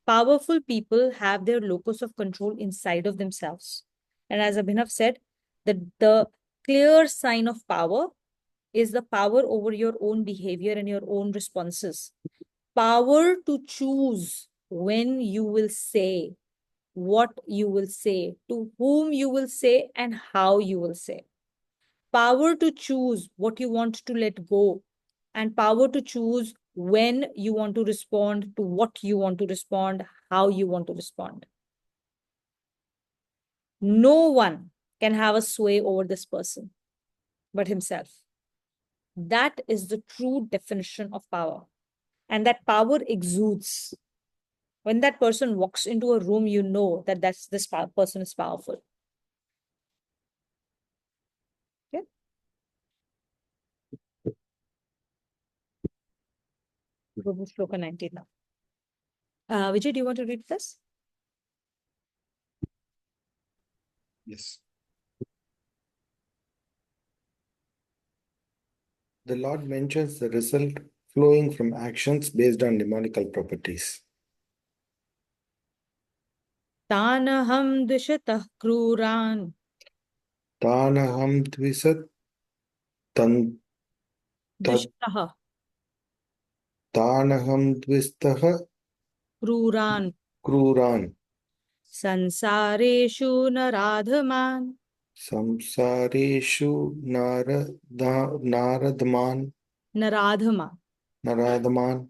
Powerful people have their locus of control inside of themselves. And as Abhinav said, the clear sign of power is the power over your own behavior and your own responses. Power to choose when you will say what you will say, to whom you will say, and how you will say. Power to choose what you want to let go, and power to choose when you want to respond, to what you want to respond, how you want to respond. No one can have a sway over this person but himself. That is the true definition of power. And that power exudes. When that person walks into a room, you know that this person is powerful. Okay? Go to Shloka 19 now. Vijay, do you want to read this? Yes. The Lord mentions the result flowing from actions based on demonical properties. Tanaham dvishatah kruran. Tanaham dvisat tan Dvishatah tanaham dvistaha kruran. kruran Sansareshu naradhaman. samsareshu naradman Naradhama. naradman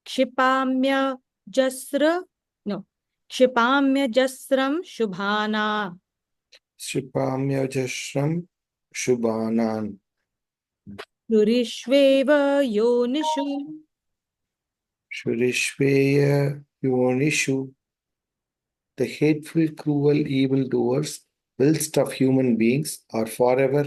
Kshipamya jasra. No. Kshipamya jasram shubhana. Shipamyajashram Shubhanan Purishveva yonishu. Shurishveya Yonishu. The hateful, cruel evildoers, whilst of human beings, are forever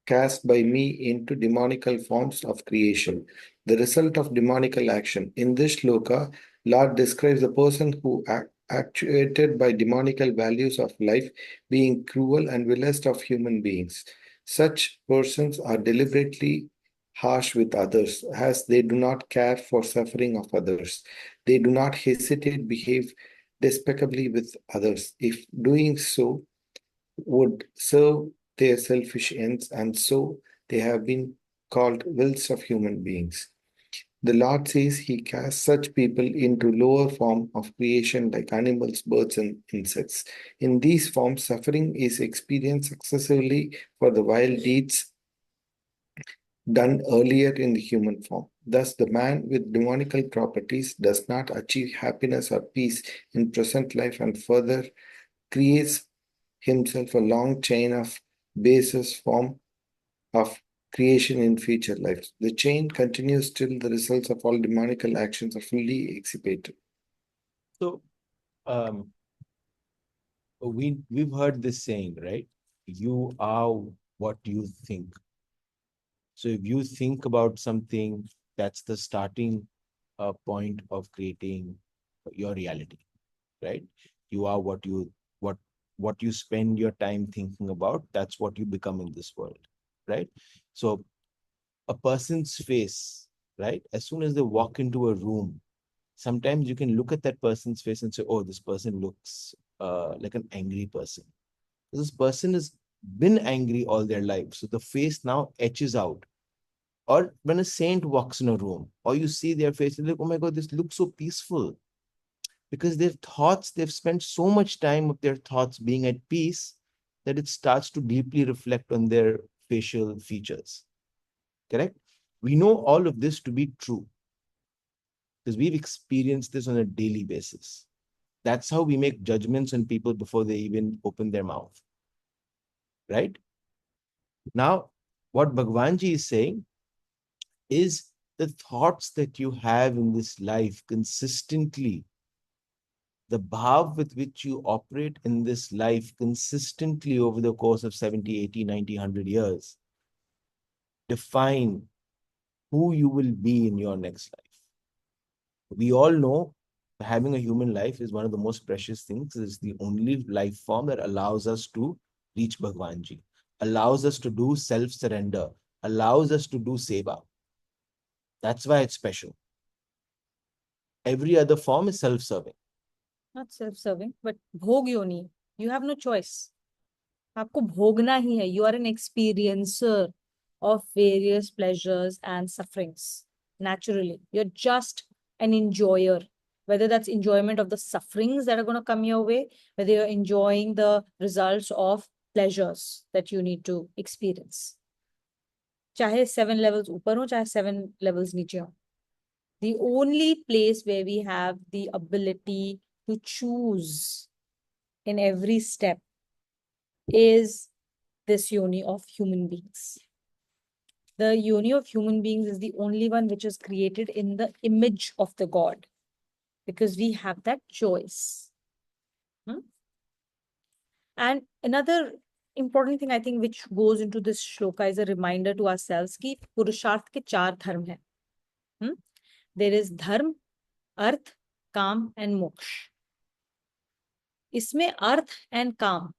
cast by me into demonical forms of creation. The result of demonical action. In this shloka, Lord describes the person who actuated by demonical values of life, being cruel and vilest of human beings. Such persons are deliberately harsh with others, as they do not care for suffering of others. They do not hesitate, behave despicably with others, if doing so would serve their selfish ends, and so they have been called wills of human beings. The Lord says he casts such people into lower form of creation like animals, birds, and insects. In these forms, suffering is experienced successively for the vile deeds done earlier in the human form. Thus, the man with demonical properties does not achieve happiness or peace in present life and further creates himself a long chain of basis form of creation in future lives. The chain continues till the results of all demonical actions are fully executed. So we've heard this saying, right? You are what you think. So if you think about something, that's the starting point of creating your reality, right? You are what you spend your time thinking about, that's what you become in this world, right? So a person's face, right? As soon as they walk into a room, sometimes you can look at that person's face and say, oh, this person looks like an angry person. This person has been angry all their life. So the face now etches out. Or when a saint walks in a room, or you see their face, you look, oh my God, this looks so peaceful. Because their thoughts, they've spent so much time of their thoughts being at peace that it starts to deeply reflect on their facial features. Correct? We know all of this to be true because we've experienced this on a daily basis. That's how we make judgments on people before they even open their mouth. Right? Now, what Bhagwanji is saying is the thoughts that you have in this life consistently, the bhav with which you operate in this life consistently over the course of 70, 80, 90, 100 years, define who you will be in your next life. We all know having a human life is one of the most precious things. It's the only life form that allows us to reach Bhagwanji, allows us to do self-surrender, allows us to do seva. That's why it's special. Every other form is self-serving. Not self-serving, but bhog yoni. You have no choice. आपको भोगना ही है. You are an experiencer of various pleasures and sufferings. Naturally, you're just an enjoyer. whether that's enjoyment of the sufferings that are going to come your way, whether you're enjoying the results of pleasures that you need to experience. चाहे 7 levels ऊपर हो, चाहे 7 levels नीचे हो. The only place where we have the ability to choose in every step is this yoni of human beings. The yoni of human beings is the only one which is created in the image of the God, because we have that choice. And another important thing I think which goes into this shloka is a reminder to ourselves कि पुरुषार्थ के 4 धर्म हैं. There is dharma, arth, काम and moksha. इसमें arth and काम,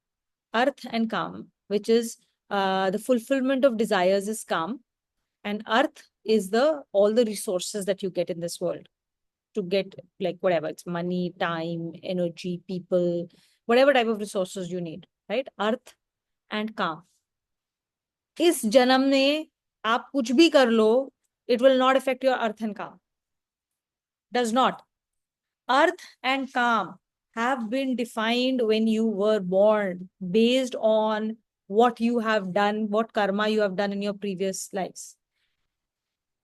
which is the fulfillment of desires is काम, and arth is all the resources that you get in this world to get like whatever, it's money, time, energy, people, whatever type of resources you need, right? Arth and काम. इस जन्म में आप कुछ भी कर लो, it will not affect your arth and काम. Does not. Arth and काम have been defined when you were born based on what you have done, what karma you have done in your previous lives.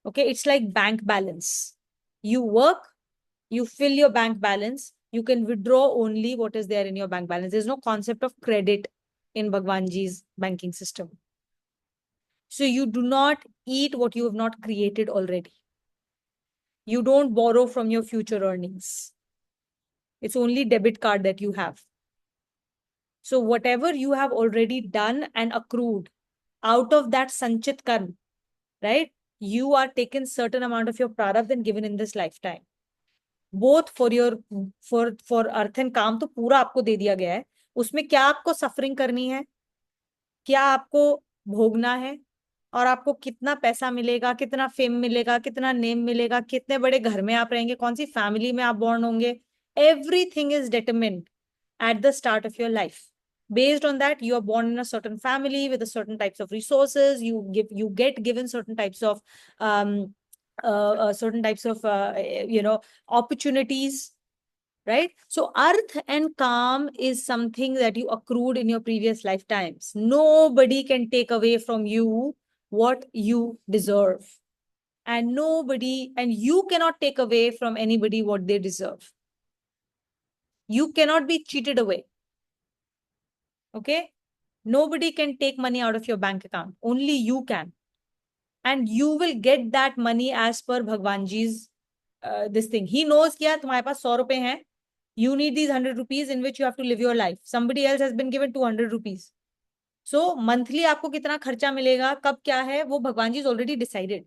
Okay, it's like bank balance. You work, you fill your bank balance, you can withdraw only what is there in your bank balance. There's no concept of credit in Bhagwanji's banking system. So you do not eat what you have not created already. You don't borrow from your future earnings. It's only debit card that you have. So whatever you have already done and accrued, out of that sanchit karma, right? You are taken certain amount of your prarabdha and given in this lifetime. Both for earth and काम तो पूरा आपको दे दिया गया है. उसमें क्या आपको सफरिंग करनी है, क्या आपको भोगना है, और आपको कितना पैसा मिलेगा, कितना फेम मिलेगा, कितना नेम मिलेगा, कितने बड़े घर में आप रहेंगे, कौन सी फैमिली में आप बॉर्न होंगे, everything is determined at the start of your life. Based on that, you are born in a certain family with a certain types of resources. You get given certain types of opportunities, right? So arth and kam is something that you accrued in your previous lifetimes. Nobody can take away from you what you deserve, and you cannot take away from anybody what they deserve. You cannot be cheated away. Okay? Nobody can take money out of your bank account. Only you can. And you will get that money as per Bhagwanji's this thing. He knows कि यार तुम्हारे पास 100 रुपए हैं. You need these 100 rupees in which you have to live your life. Somebody else has been given 200 rupees. So monthly आपको कितना खर्चा मिलेगा, कब क्या है, वो भगवान जी is already decided.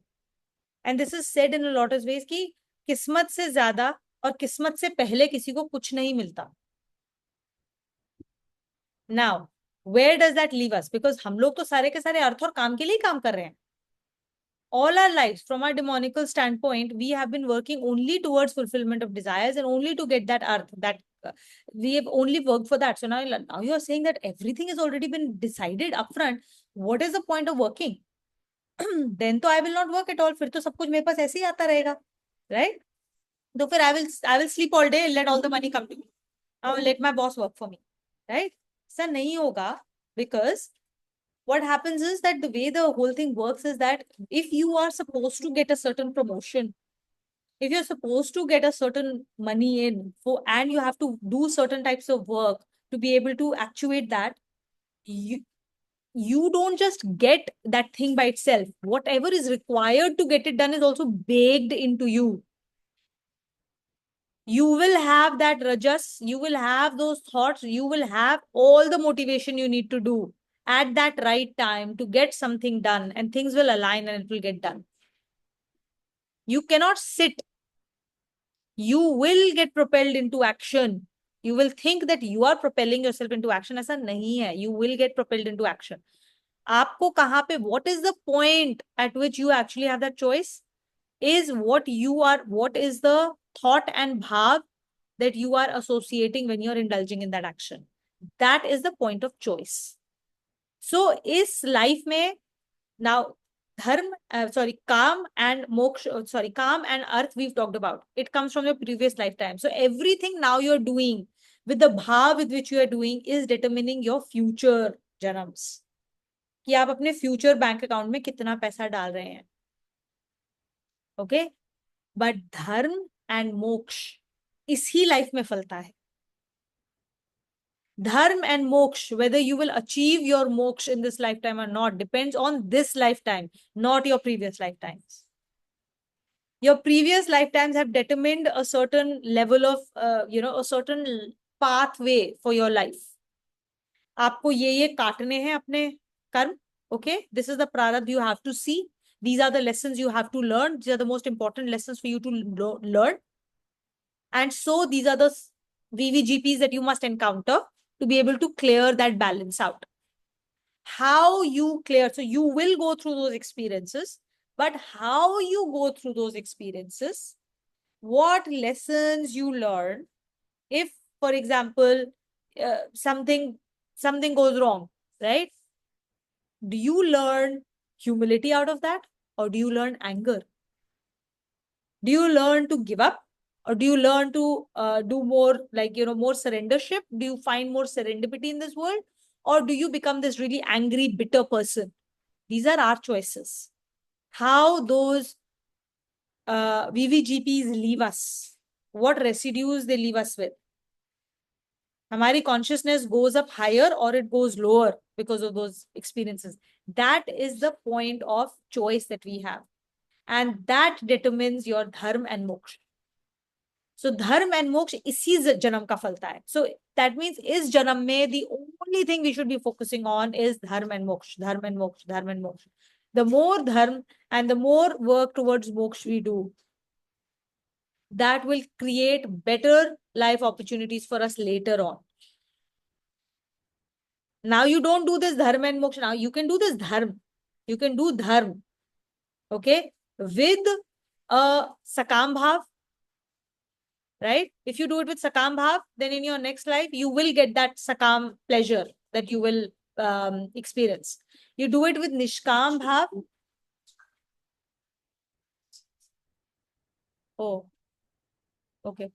And this is said in a lot of ways कि किस्मत से ज्यादा और किस्मत से पहले किसी को कुछ नहीं मिलता. Now, where does that leave us? Because हम लोग तो सारे के सारे अर्थ और काम के लिए काम कर रहे हैं. All our lives, from our demonical standpoint, we have been working only towards fulfillment of desires and only to get that arth, that we have only worked for that. So now you are saying that everything has already been decided upfront. What is the point of working? Then तो I will not work at all. फिर तो सब कुछ मेरे पास ऐसे ही आता रहेगा, right? तो फिर I will sleep all day and let all the money come to me. I will let my boss work for me, right? ऐसा नहीं होगा, because what happens is that the way the whole thing works is that if you are supposed to get a certain promotion, if you're supposed to get a certain money in and you have to do certain types of work to be able to actuate that, you don't just get that thing by itself. Whatever is required to get it done is also baked into you. You will have that rajas, you will have those thoughts, you will have all the motivation you need to do at that right time to get something done, and things will align and it will get done. You cannot sit. You will get propelled into action. You will think that you are propelling yourself into action. ऐसा नहीं है. You will get propelled into action. आपको कहाँ पे, what is the point at which you actually have that choice? Is what is the thought and bhav that you are associating when you're indulging in that action. That is the point of choice. So is life में, now Kam and moksha, Kam and earth we've talked about. It comes from your previous lifetime. So everything now you're doing with the bhav with which you are doing is determining your future janams. कि आप अपने future bank account में कितना पैसा डाल रहे हैं. Okay, but धर्म एंड मोक्ष इसी लाइफ में फलता है. Dharma and moksha, whether you will achieve your moksha in this lifetime or not, depends on this lifetime, not your previous lifetimes. Your previous lifetimes have determined a certain level of, a certain pathway for your life. आपको ये काटने हैं अपने कर्म. Okay, this is the prarabdha you have to see. These are the lessons you have to learn. These are the most important lessons for you to learn. And so these are the VVGPs that you must encounter to be able to clear that balance out. How you clear, so you will go through those experiences, but how you go through those experiences, what lessons you learn, if, for example, something goes wrong, right? Do you learn humility out of that, or do you learn anger? Do you learn to give up? Or do you learn to do more, more surrendership? Do you find more serendipity in this world? Or do you become this really angry, bitter person? These are our choices. How those VVGPs leave us, what residues they leave us with. Hamari consciousness goes up higher or it goes lower because of those experiences. That is the point of choice that we have. And that determines your dharma and moksha. So dharma and moksha isi janam ka falta hai. So that means is janam mein the only thing we should be focusing on is dharma and moksha, dharma and moksha, dharma and moksha. The more dharma and the more work towards moksha we do, that will create better life opportunities for us later on. Now you don't do this dharma and moksha. Now you can do this dharma. You can do dharma. Okay? With a sakam bhav. Right? If you do it with sakam bhav, then in your next life, you will get that sakam pleasure that you will experience. You do it with nishkam bhav. Oh, okay.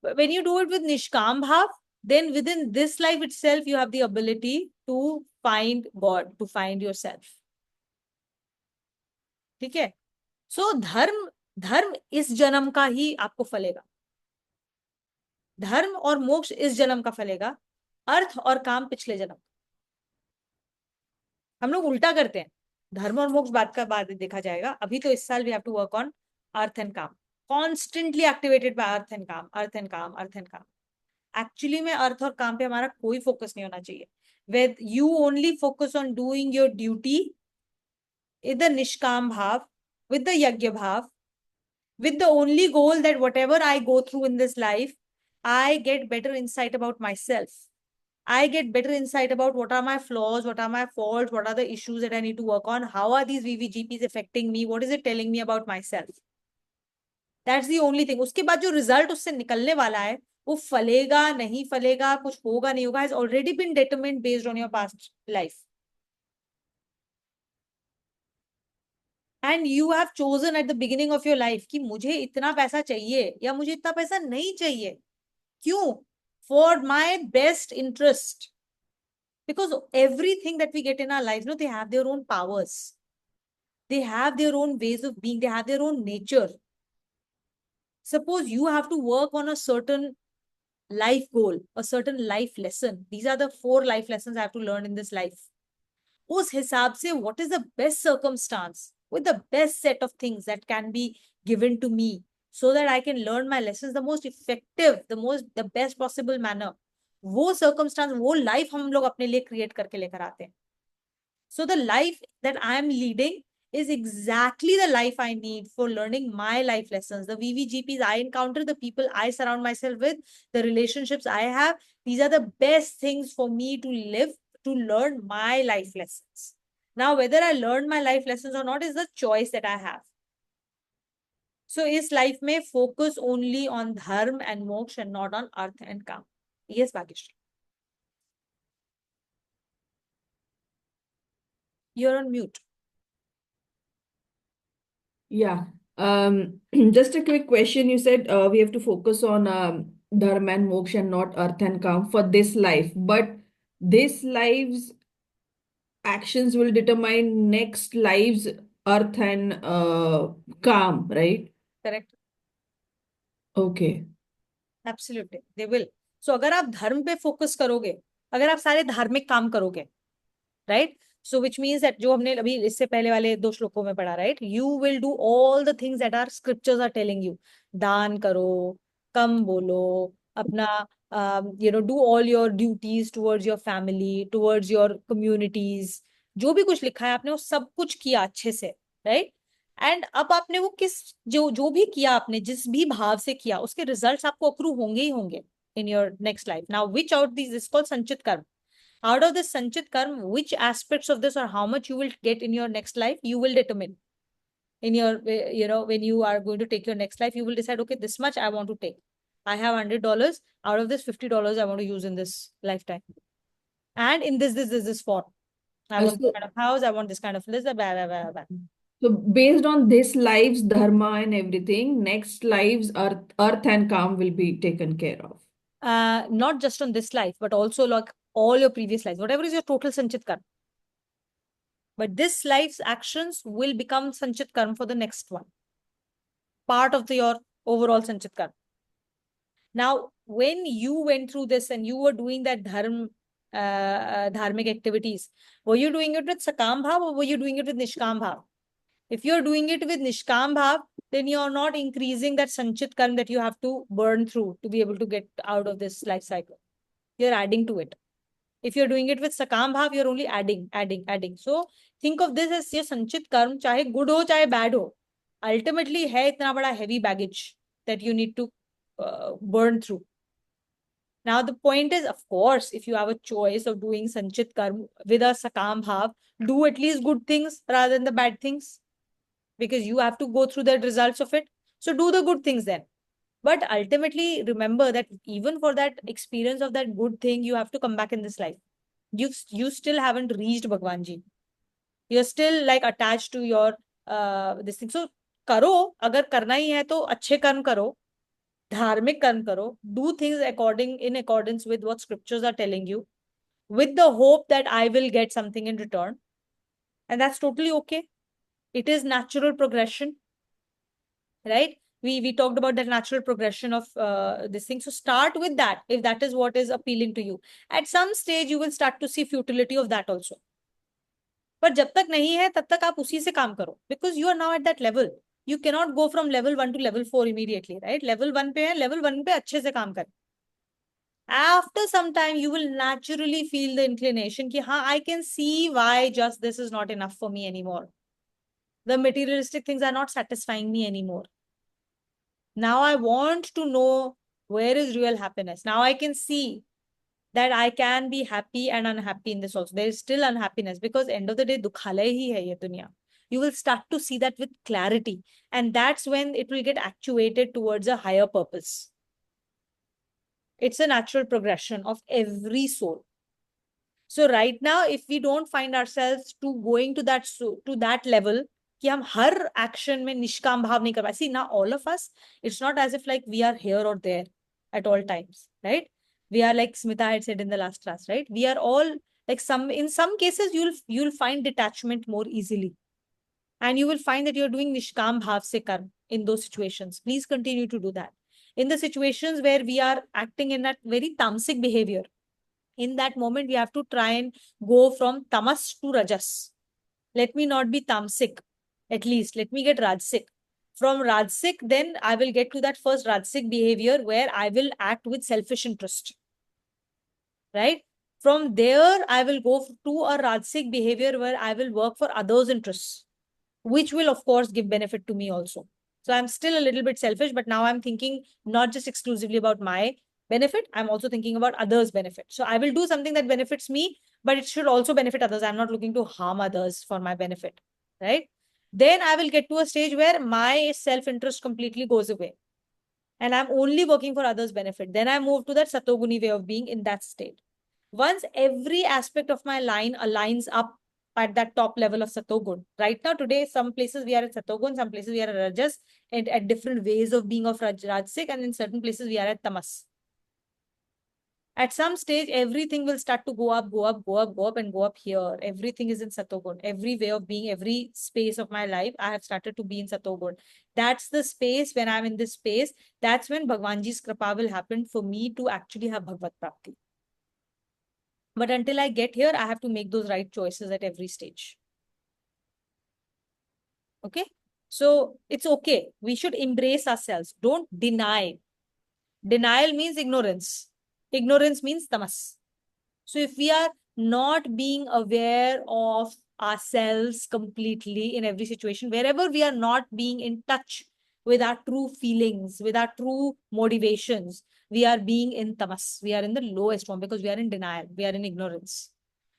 But when you do it with nishkam bhav, then within this life itself, you have the ability to find God, to find yourself. ठीक है? So धर्म इस जन्म का ही आपको फलेगा. धर्म और मोक्ष इस जन्म का फलेगा. अर्थ और काम पिछले जन्म. हम लोग उल्टा करते हैं. धर्म और मोक्ष बाद देखा जाएगा. अभी तो इस साल we have to work on earth and काम. Constantly activated by earth and काम, अर्थ एंड काम, अर्थ एंड काम. एक्चुअली में अर्थ और काम पे हमारा कोई फोकस नहीं होना चाहिए. Where you only focus on doing your duty in the nishkam bhav, with the yagya bhav, with the only goal that whatever I go through in this life, I get better insight about myself. I get better insight about what are my flaws, what are my faults, what are the issues that I need to work on, how are these VVGPs affecting me, what is it telling me about myself. That's the only thing. उसके बाद जो result उससे निकलने वाला है, वो फलेगा, नहीं फलेगा, कुछ होगा, नहीं होगा, has already been determined based on your past life. And you have chosen at the beginning of your life कि मुझे इतना पैसा चाहिए या मुझे इतना पैसा नहीं चाहिए. क्यों? For my best interest. Because everything that we get in our lives, they have their own powers. They have their own ways of being. They have their own nature. Suppose you have to work on a certain life goal, a certain life lesson. These are the 4 life lessons I have to learn in this life. Us hisab se, what is the best circumstance with the best set of things that can be given to me so that I can learn my lessons the most effective, the best possible manner. वो circumstance, वो life हम लोग अपने लिए create करके लेकर आते हैं. So the life that I am leading is exactly the life I need for learning my life lessons. The VVGPs I encounter, the people I surround myself with, the relationships I have, these are the best things for me to live, to learn my life lessons. Now, whether I learn my life lessons or not is the choice that I have. So, is life may focus only on dharma and moksha and not on artha and kam. Yes, Bhagishri. You're on mute. Yeah. Just a quick question. You said we have to focus on dharma and moksha and not earth and calm for this life. But this life's actions will determine next life's earth and calm, right? Correct. Okay. Absolutely, they will. So अगर आप धर्म पे focus करोगे, अगर आप सारे धार्मिक काम करोगे, right? So which means that जो हमने अभी इससे पहले वाले 2 श्लोकों में पढ़ा, right? You will do all the things that our scriptures are telling you. दान करो, कम बोलो, अपना do all your duties towards your family, towards your communities. जो भी कुछ लिखा है आपने वो सब कुछ किया अच्छे से, right? एंड अब आपने वो जो भी किया आपने जिस भी भाव से किया उसके रिजल्ट्स आपको अक्रू होंगे ही होंगे in your next life. Now which out this called संचित कर्म. Out of this sanchit karma, which aspects of this or how much you will get in your next life, you will determine. In your, when you are going to take your next life, you will decide, okay, this much I want to take. I have $100. Out of this, $50 I want to use in this lifetime. And in this form. I want this kind of house, I want this kind of this, blah, blah, blah, blah. So based on this life's dharma and everything, next life's earth and calm will be taken care of. Not just on this life, but also like all your previous lives, whatever is your total sanchit karma. But this life's actions will become sanchit karma for the next one. Part of your overall sanchit karma. Now, when you went through this and you were doing that dharmic activities, were you doing it with sakam bhav or were you doing it with nishkam bhav? If you're doing it with nishkam bhav, then you're not increasing that sanchit karma that you have to burn through to be able to get out of this life cycle. You're adding to it. If you're doing it with sakam bhav, you're only adding. So think of this as your sanchit karma, chahe good ho, chahe bad ho. Ultimately, hai itna bada heavy baggage that you need to burn through. Now, the point is, of course, if you have a choice of doing sanchit karma with a sakam bhav, do at least good things rather than the bad things. Because you have to go through the results of it. So do the good things then. But ultimately, remember that even for that experience of that good thing, you have to come back in this life. You still haven't reached Bhagwanji. You're still like attached to your this thing. So karo, agar karna hi hai to अच्छे कर्म करो, धार्मिक कर्म करो, do things in accordance with what scriptures are telling you, with the hope that I will get something in return. And that's totally okay. It is natural progression, right? We talked about that natural progression of this thing. So start with that if that is what is appealing to you. At some stage, you will start to see futility of that also. पर जब तक नहीं है तब तक आप उसी से काम करो, because you are now at that level. You cannot go from level 1 to level 4 immediately, right? Level 1 पे है, level 1 पे अच्छे से काम करें. After some time, you will naturally feel the inclination कि हाँ, I can see why just this is not enough for me anymore. The materialistic things are not satisfying me anymore. Now I want to know where is real happiness. Now I can see that I can be happy and unhappy in this also. There is still unhappiness because end of the day, dukhalay hi hai ye dunya. You will start to see that with clarity. And that's when it will get actuated towards a higher purpose. It's a natural progression of every soul. So right now, if we don't find ourselves to going to that level, कि हम हर action में निष्काम भाव नहीं कर पाए. See, now all of us, it's not as if like we are here or there at all times, right? We are like Smita had said in the last class, right? We are all like in some cases you'll find detachment more easily, and you will find that you're doing nishkam bhav se karm in those situations. Please continue to do that. In the situations where we are acting in that very tamasic behavior, in that moment we have to try and go from tamas to rajas. Let me not be tamasic. At least let me get rajasic. From rajasic, then I will get to that first rajasic behavior where I will act with selfish interest. Right? From there, I will go to a rajasic behavior where I will work for others' interests, which will of course give benefit to me also. So I'm still a little bit selfish, but now I'm thinking not just exclusively about my benefit, I'm also thinking about others' benefit. So I will do something that benefits me, but it should also benefit others. I'm not looking to harm others for my benefit, right? Then I will get to a stage where my self-interest completely goes away. And I'm only working for others' benefit. Then I move to that Satoguni way of being in that state. Once every aspect of my line aligns up at that top level of Satogun. Right now, today, some places we are at Satogun, some places we are at Rajas, and at different ways of being of Rajasic, and in certain places we are at Tamas. At some stage, everything will start to go up, go up, go up, go up, and go up here. Everything is in Satogun. Every way of being, every space of my life, I have started to be in Satogun. That's the space, when I'm in this space, that's when Bhagwanji's Kripa will happen for me to actually have Bhagavad Prapti. But until I get here, I have to make those right choices at every stage. Okay? So it's okay. We should embrace ourselves. Don't deny. Denial means ignorance. Ignorance means tamas. So if we are not being aware of ourselves completely in every situation, wherever we are not being in touch with our true feelings, with our true motivations, we are being in tamas. We are in the lowest form because we are in denial. We are in ignorance.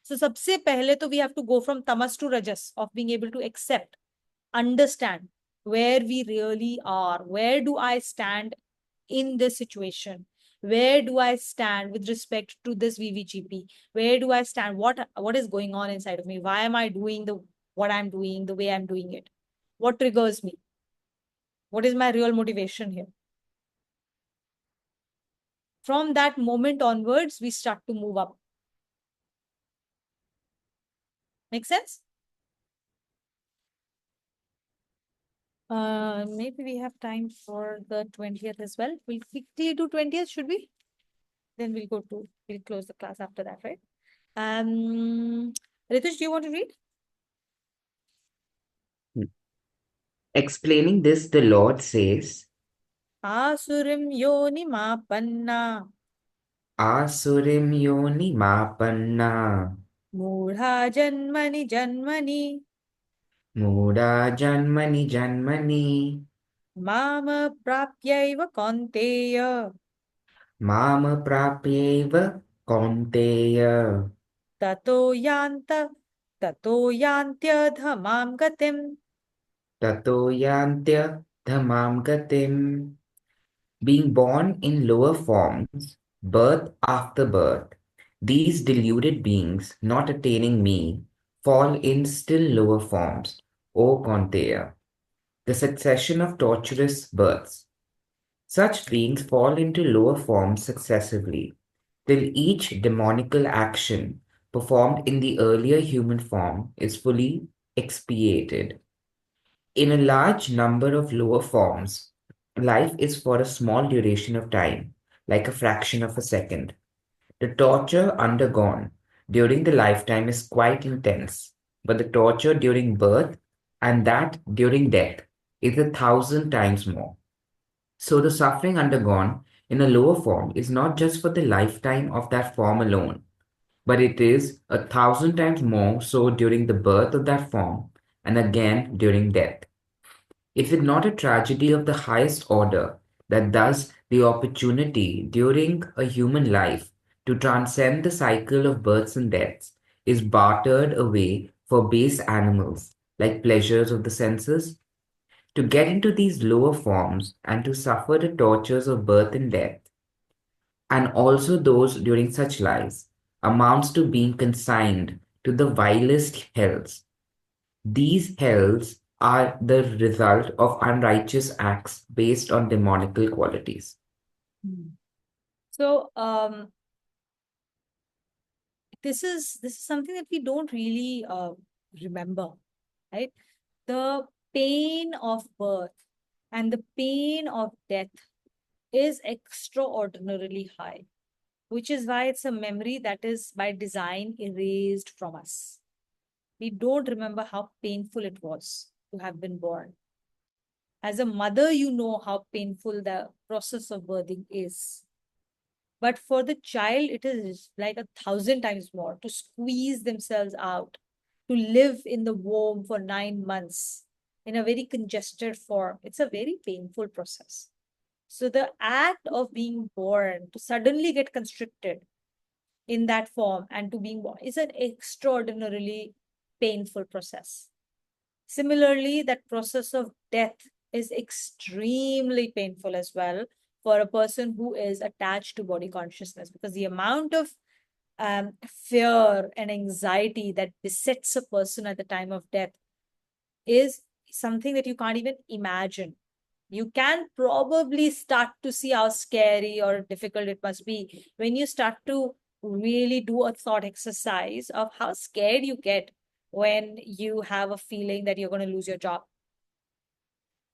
So sabse pehle to we have to go from tamas to rajas, of being able to accept, understand where we really are. Where do I stand in this situation? Where do I stand with respect to this VVGP? Where do I stand? What is going on inside of me? Why am I doing what I'm doing the way I'm doing it? What triggers me? What is my real motivation here? From that moment onwards, we start to move up. Make sense? Maybe we have time for the 20th as well. We'll quickly do 20th, should we? Then we'll close the class after that, right? Ritush, do you want to read? Explaining this, the Lord says, Asurim yoni mapanna Asurim yoni mapanna, mudha janmani janmani Muda janmani janmani, mama prapyaiva kaunteya Mama prapyeva kaunteya, tato yantya dhamam gatim. Tato yantya dhamam gatim. Being born in lower forms, birth after birth, these deluded beings, not attaining me, fall in still lower forms, O Kaunteya, the succession of torturous births. Such beings fall into lower forms successively, till each demonical action performed in the earlier human form is fully expiated. In a large number of lower forms, life is for a small duration of time, like a fraction of a second. The torture undergone during the lifetime is quite intense, but the torture during birth and that during death is 1,000 times more. So the suffering undergone in a lower form is not just for the lifetime of that form alone, but it is 1,000 times more so during the birth of that form and again during death. Is it not a tragedy of the highest order that thus the opportunity during a human life to transcend the cycle of births and deaths is bartered away for base animals like pleasures of the senses? To get into these lower forms and to suffer the tortures of birth and death, and also those during such lives, amounts to being consigned to the vilest hells. These hells are the result of unrighteous acts based on demonical qualities. So this is something that we don't really remember, right? The pain of birth and the pain of death is extraordinarily high, which is why it's a memory that is by design erased from us. We don't remember how painful it was to have been born. As a mother, you know how painful the process of birthing is. But for the child, it is like 1,000 times more to squeeze themselves out, to live in the womb for 9 months in a very congested form. It's a very painful process. So the act of being born, to suddenly get constricted in that form and to being born, is an extraordinarily painful process. Similarly, that process of death is extremely painful as well for a person who is attached to body consciousness, because the amount of fear and anxiety that besets a person at the time of death is something that you can't even imagine. You can probably start to see how scary or difficult it must be when you start to really do a thought exercise of how scared you get when you have a feeling that you're going to lose your job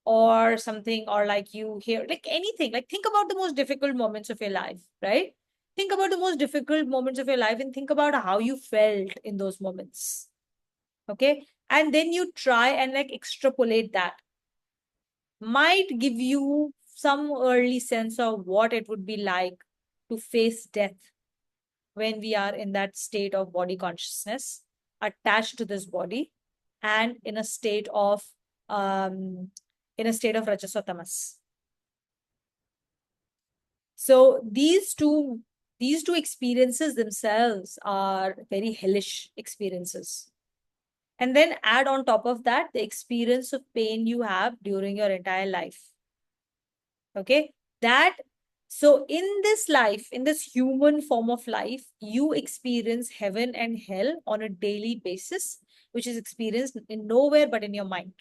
or something, or like you hear like anything. Like, think about the most difficult moments of your life, right? Think about the most difficult moments of your life and think about how you felt in those moments. Okay. And then you try and like extrapolate that. Might give you some early sense of what it would be like to face death when we are in that state of body consciousness, attached to this body, and in a state of rajas or tamas. So these two experiences themselves are very hellish experiences. And then add on top of that the experience of pain you have during your entire life. Okay, so in this life, in this human form of life, you experience heaven and hell on a daily basis, which is experienced in nowhere but in your mind.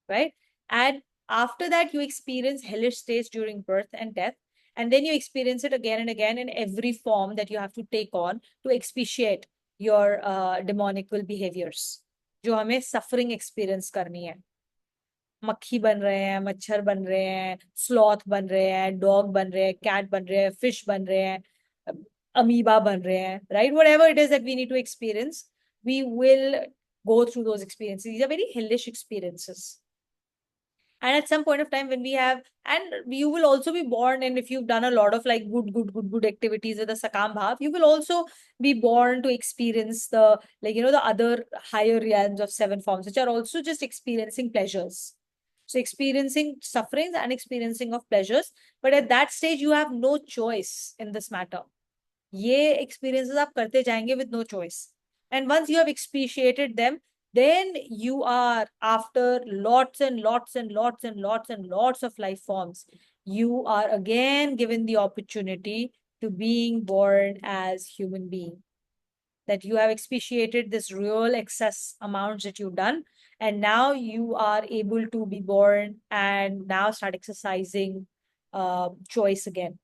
Right? And after that, you experience hellish states during birth and death. And then you experience it again and again in every form that you have to take on to expiate your demonical behaviors. जो हमें suffering experience करनी है. मक्खी बन रहे हैं, मच्छर बन रहे हैं, स्लॉथ बन रहे हैं, डॉग बन रहे हैं, कैट बन रहे हैं, फिश बन रहे हैं, amoeba बन रहे हैं, right? Whatever it is that we need to experience, we will go through those experiences. These are very hellish experiences. And at some point of time when we have, and you will also be born, and if you've done a lot of like good activities with the Sakam Bhav, you will also be born to experience the, like, the other higher realms of 7 forms, which are also just experiencing pleasures. So experiencing sufferings and experiencing of pleasures. But at that stage, you have no choice in this matter. Ye experiences aap karte jayenge with no choice. And once you have expiated them, then you are, after lots and lots and lots and lots and lots of life forms, you are again given the opportunity to being born as human being. That you have expiated this real excess amounts that you've done, and now you are able to be born and now start exercising choice again.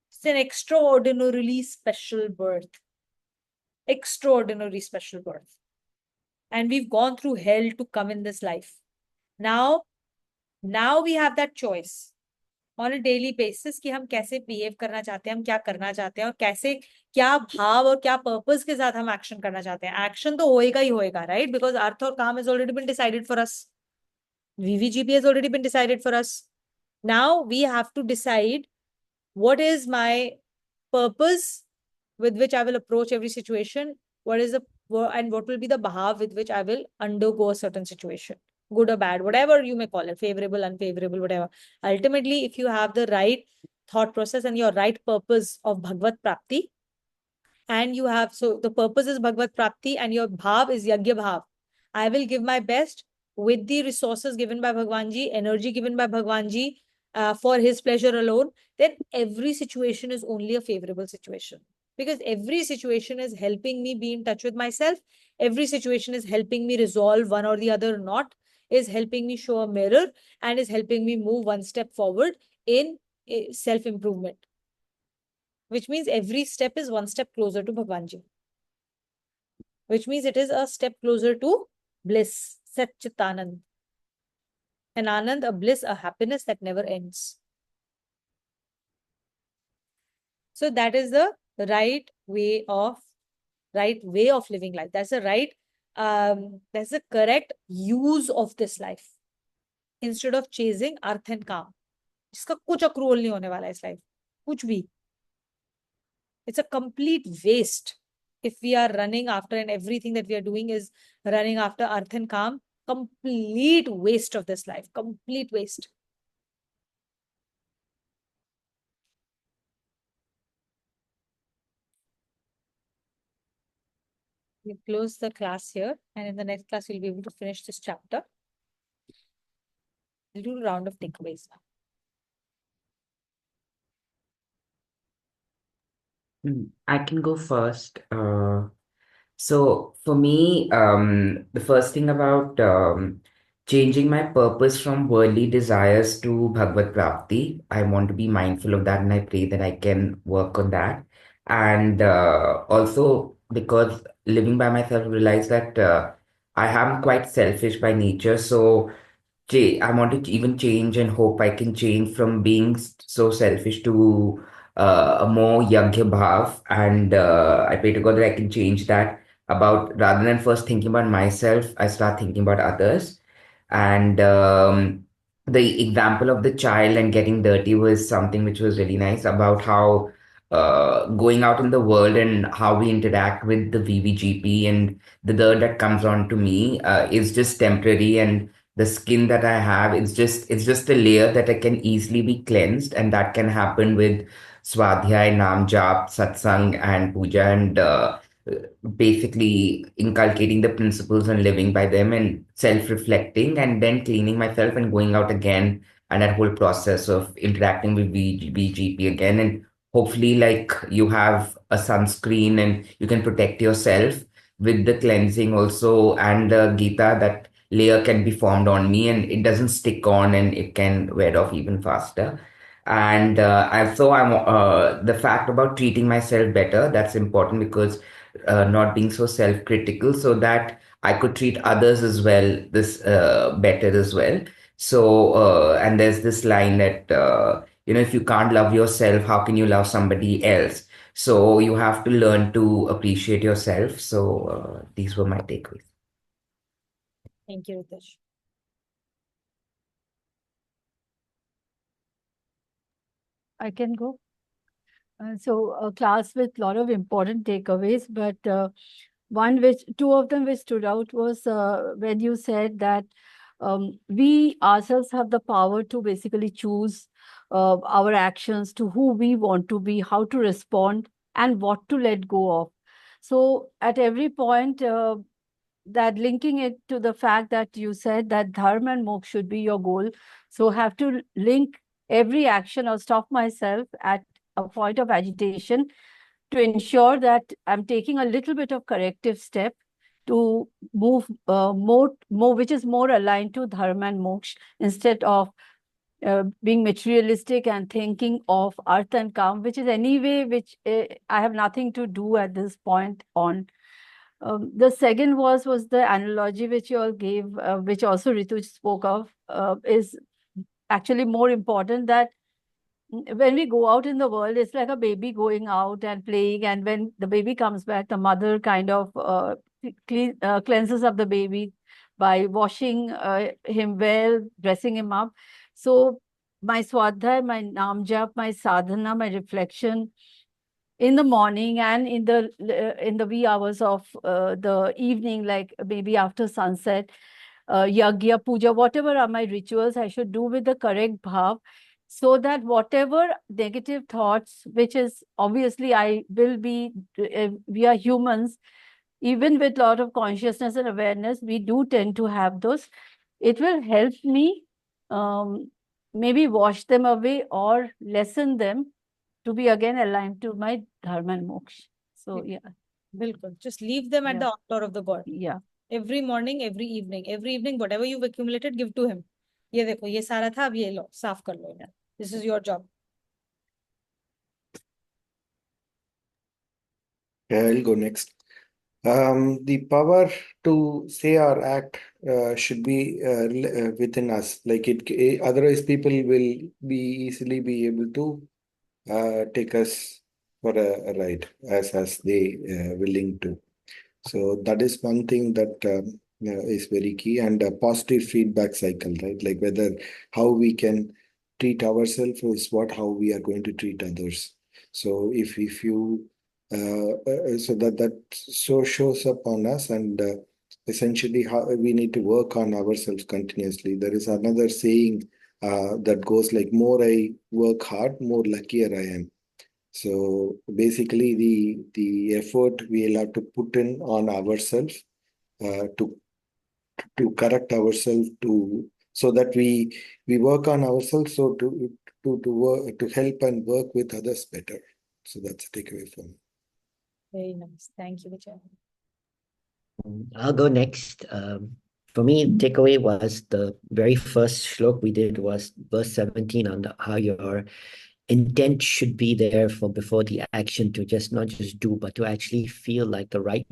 It's an extraordinarily special birth. Extraordinary special birth. And we've gone through hell to come in this life. Now we have that choice on a daily basis कि हम कैसे behave करना चाहते हैं, हम क्या करना चाहते हैं, और कैसे, क्या भाव और क्या purpose के साथ हम action करना चाहते हैं. Action तो होएगा ही होएगा, right? Because Arth और Kam has already been decided for us. VVGP has already been decided for us. Now we have to decide what is my purpose with which I will approach every situation. What will be the bhav with which I will undergo a certain situation, good or bad, whatever you may call it, favorable, unfavorable, whatever. Ultimately, if you have the right thought process and your right purpose of Bhagavad Prapti, and you have, so the purpose is Bhagavad Prapti and your bhav is Yagya Bhav. I will give my best with the resources given by Bhagwanji, energy given by Bhagwanji, for his pleasure alone. Then every situation is only a favorable situation. Because every situation is helping me be in touch with myself. Every situation is helping me resolve one or the other knot, is helping me show a mirror, and is helping me move one step forward in self-improvement. Which means every step is one step closer to Bhagwanji. Which means it is a step closer to bliss, Sat Chit Anand. An Anand, a bliss, a happiness that never ends. So that is the right way of living life. That's the that's the correct use of this life. Instead of chasing arth and काम, जिसका कुछ accrual नहीं होने वाला है इस life, कुछ भी. It's a complete waste if we are running after, and everything that we are doing is running after arth and काम. Complete waste of this life. Complete waste. We close the class here, and in the next class, we'll be able to finish this chapter. We'll do a round of takeaways now. I can go first. So for me, the first thing about changing my purpose from worldly desires to Bhagavad Prapti, I want to be mindful of that, and I pray that I can work on that. And also because living by myself, I realize that I am quite selfish by nature. So I want to even change and hope I can change from being so selfish to a more Yagya Bhav. And I pray to God that I can change that about rather than first thinking about myself, I start thinking about others. And the example of the child and getting dirty was something which was really nice about how going out in the world and how we interact with the VVGP and the dirt that comes on to me is just temporary, and the skin that I have, it's just a layer that I can easily be cleansed, and that can happen with Swadhyay, Nam Jap, Satsang, and Puja, and basically inculcating the principles and living by them and self-reflecting and then cleaning myself and going out again, and that whole process of interacting with VGP again, and hopefully like you have a sunscreen and you can protect yourself with the cleansing also, and the Gita, that layer can be formed on me and it doesn't stick on and it can wear off even faster. And also I'm the fact about treating myself better, that's important, because not being so self-critical, so that I could treat others as well this better as well. So and there's this line that if you can't love yourself, how can you love somebody else? So you have to learn to appreciate yourself. So these were my takeaways. Thank you, Ritesh. I can go. So a class with a lot of important takeaways, but two of them which stood out was when you said that we ourselves have the power to basically choose our actions, to who we want to be, how to respond, and what to let go of. So at every point, that linking it to the fact that you said that dharma and moksha should be your goal. So have to link every action or stop myself at a point of agitation to ensure that I'm taking a little bit of corrective step to move more, which is more aligned to dharma and moksha, instead of being materialistic and thinking of artha and kam, which is anyway, which I have nothing to do at this point on. The second was the analogy which you all gave, which also Ritu spoke of, is actually more important, that when we go out in the world, it's like a baby going out and playing. And when the baby comes back, the mother kind of cleanses up the baby by washing him well, dressing him up. So my swadhyay, my nam jap, my sadhana, my reflection in the morning and in the wee hours of the evening, like maybe after sunset, yagya, puja, whatever are my rituals, I should do with the correct bhav, so that whatever negative thoughts, which is obviously I will be, we are humans, even with a lot of consciousness and awareness, we do tend to have those. It will help me maybe wash them away or lessen them to be again aligned to my dharma and moksha. So yeah, Bilkul. Just leave them at Yeah. the altar of the God. yeah. Every morning, every evening, whatever you've accumulated, give to him. ये देखो, ये सारा था, अब ये लो, साफ कर लो इन्हें. This is your job. Okay, I'll go next. The power to say or act should be within us. Like otherwise people will be easily be able to take us for a ride as they willing to. So that is one thing that is very key, and a positive feedback cycle, right? Like whether how we can treat ourselves is how we are going to treat others. So if you so that so shows up on us, and essentially how we need to work on ourselves continuously. There is another saying that goes like, more I work hard, more luckier I am. So basically, the effort we'll have to put in on ourselves to correct ourselves, so that we work on ourselves, so to work, to help and work with others better. So that's a takeaway for me. Very nice. Thank you, Vijay. I'll go next. For me, takeaway was the very first shlok we did was verse 17 on how your intent should be there for before the action to just not just do, but to actually feel like the right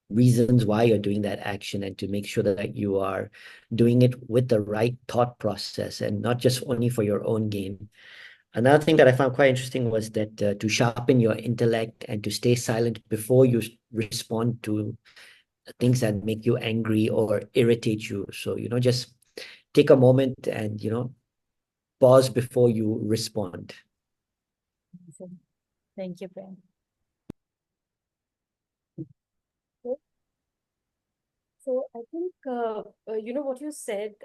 reasons why you're doing that action and to make sure that you are doing it with the right thought process and not just only for your own gain. Another thing that I found quite interesting was that to sharpen your intellect and to stay silent before you respond to things that make you angry or irritate you. So, just take a moment and, pause before you respond. Awesome. Thank you, Prem. So I think what you said,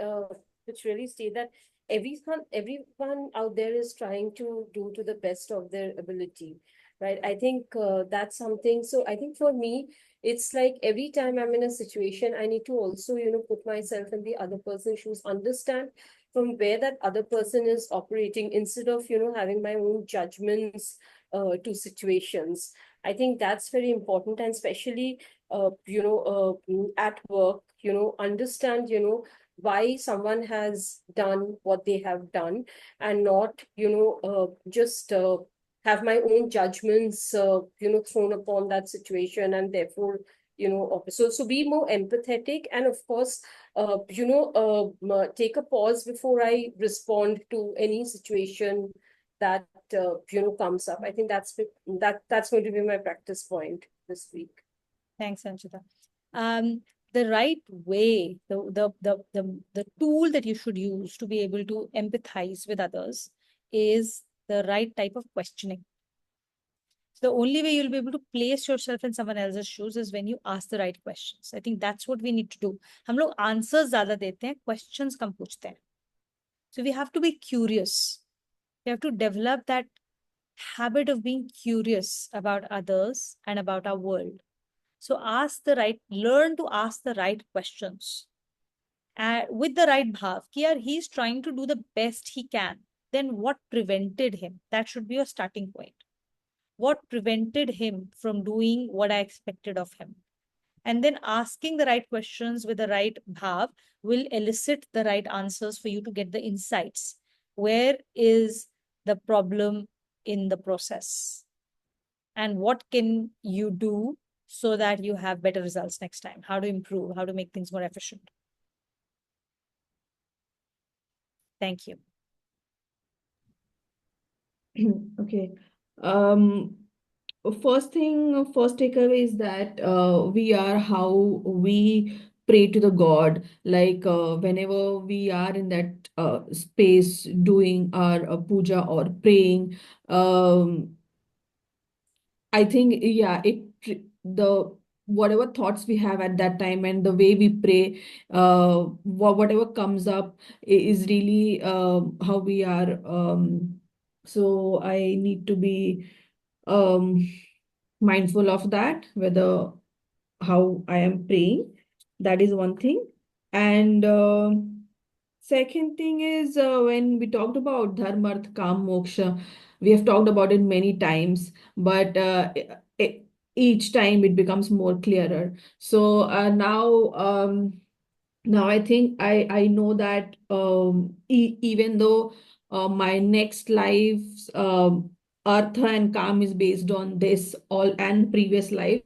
which really state that everyone out there is trying to do to the best of their ability, right? I think that's something. So I think for me, it's like every time I'm in a situation, I need to also put myself in the other person's shoes, understand from where that other person is operating, instead of having my own judgments to situations. I think that's very important, and especially at work, understand, why someone has done what they have done, and not, just have my own judgments, thrown upon that situation, and therefore, so be more empathetic, and of course, take a pause before I respond to any situation that, comes up. I think that's going to be my practice point this week. Thanks, Sanchita. The right way, the tool that you should use to be able to empathize with others is the right type of questioning. So the only way you'll be able to place yourself in someone else's shoes is when you ask the right questions. I think that's what we need to do. हम लोग answers ज़्यादा देते हैं, questions कम पूछते हैं. So we have to be curious. We have to develop that habit of being curious about others and about our world. So learn to ask the right questions. With the right bhav, he's trying to do the best he can. Then what prevented him? That should be your starting point. What prevented him from doing what I expected of him? And then asking the right questions with the right bhav will elicit the right answers for you to get the insights. Where is the problem in the process? And what can you do so that you have better results next time? How to improve, how to make things more efficient. Thank you. Okay. First takeaway is that we are how we pray to the God. Like whenever we are in that space doing our puja or praying, I think, yeah, the whatever thoughts we have at that time and the way we pray, whatever comes up is really how we are. So I need to be mindful of that, whether how I am praying. That is one thing. And second thing is when we talked about dharma, artha, kam, moksha, we have talked about it many times, but each time it becomes more clearer. So now I think I know that even though my next life's artha and kam is based on this all and previous lives,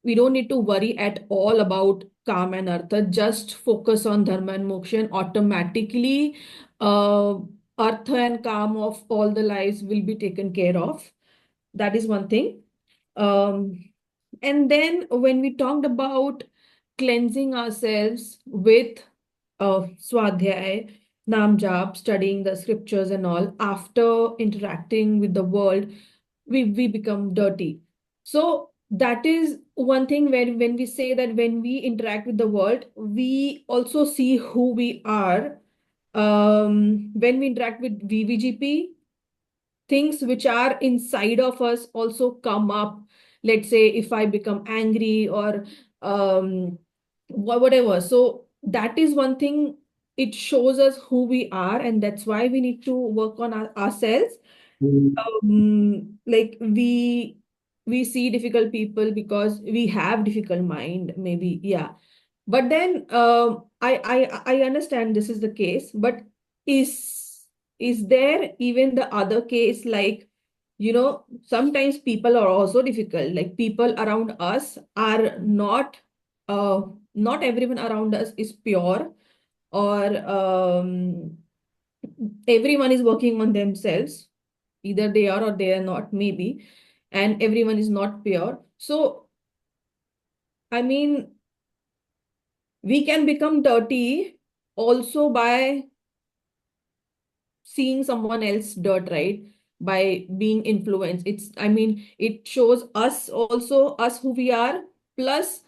we don't need to worry at all about Kam and Artha. Just focus on Dharma and Moksha, and automatically Artha and Kam of all the lives will be taken care of. That is one thing. And then when we talked about cleansing ourselves with Swadhyay, Nam Jap, studying the scriptures and all, after interacting with the world, we become dirty. So that is one thing where when we say that when we interact with the world, we also see who we are. When we interact with VVGP, things which are inside of us also come up. Let's say if I become angry or whatever. So that is one thing. It shows us who we are, and that's why we need to work on ourselves. like we see difficult people because we have difficult mind, maybe, yeah. But then I understand this is the case, but is there even the other case, like, sometimes people are also difficult, like people around us are not everyone around us is pure, or everyone is working on themselves, either they are or they are not, maybe, and everyone is not pure. So I mean, we can become dirty also by seeing someone else dirt, right? By being influenced. I mean, it shows us also, us who we are, plus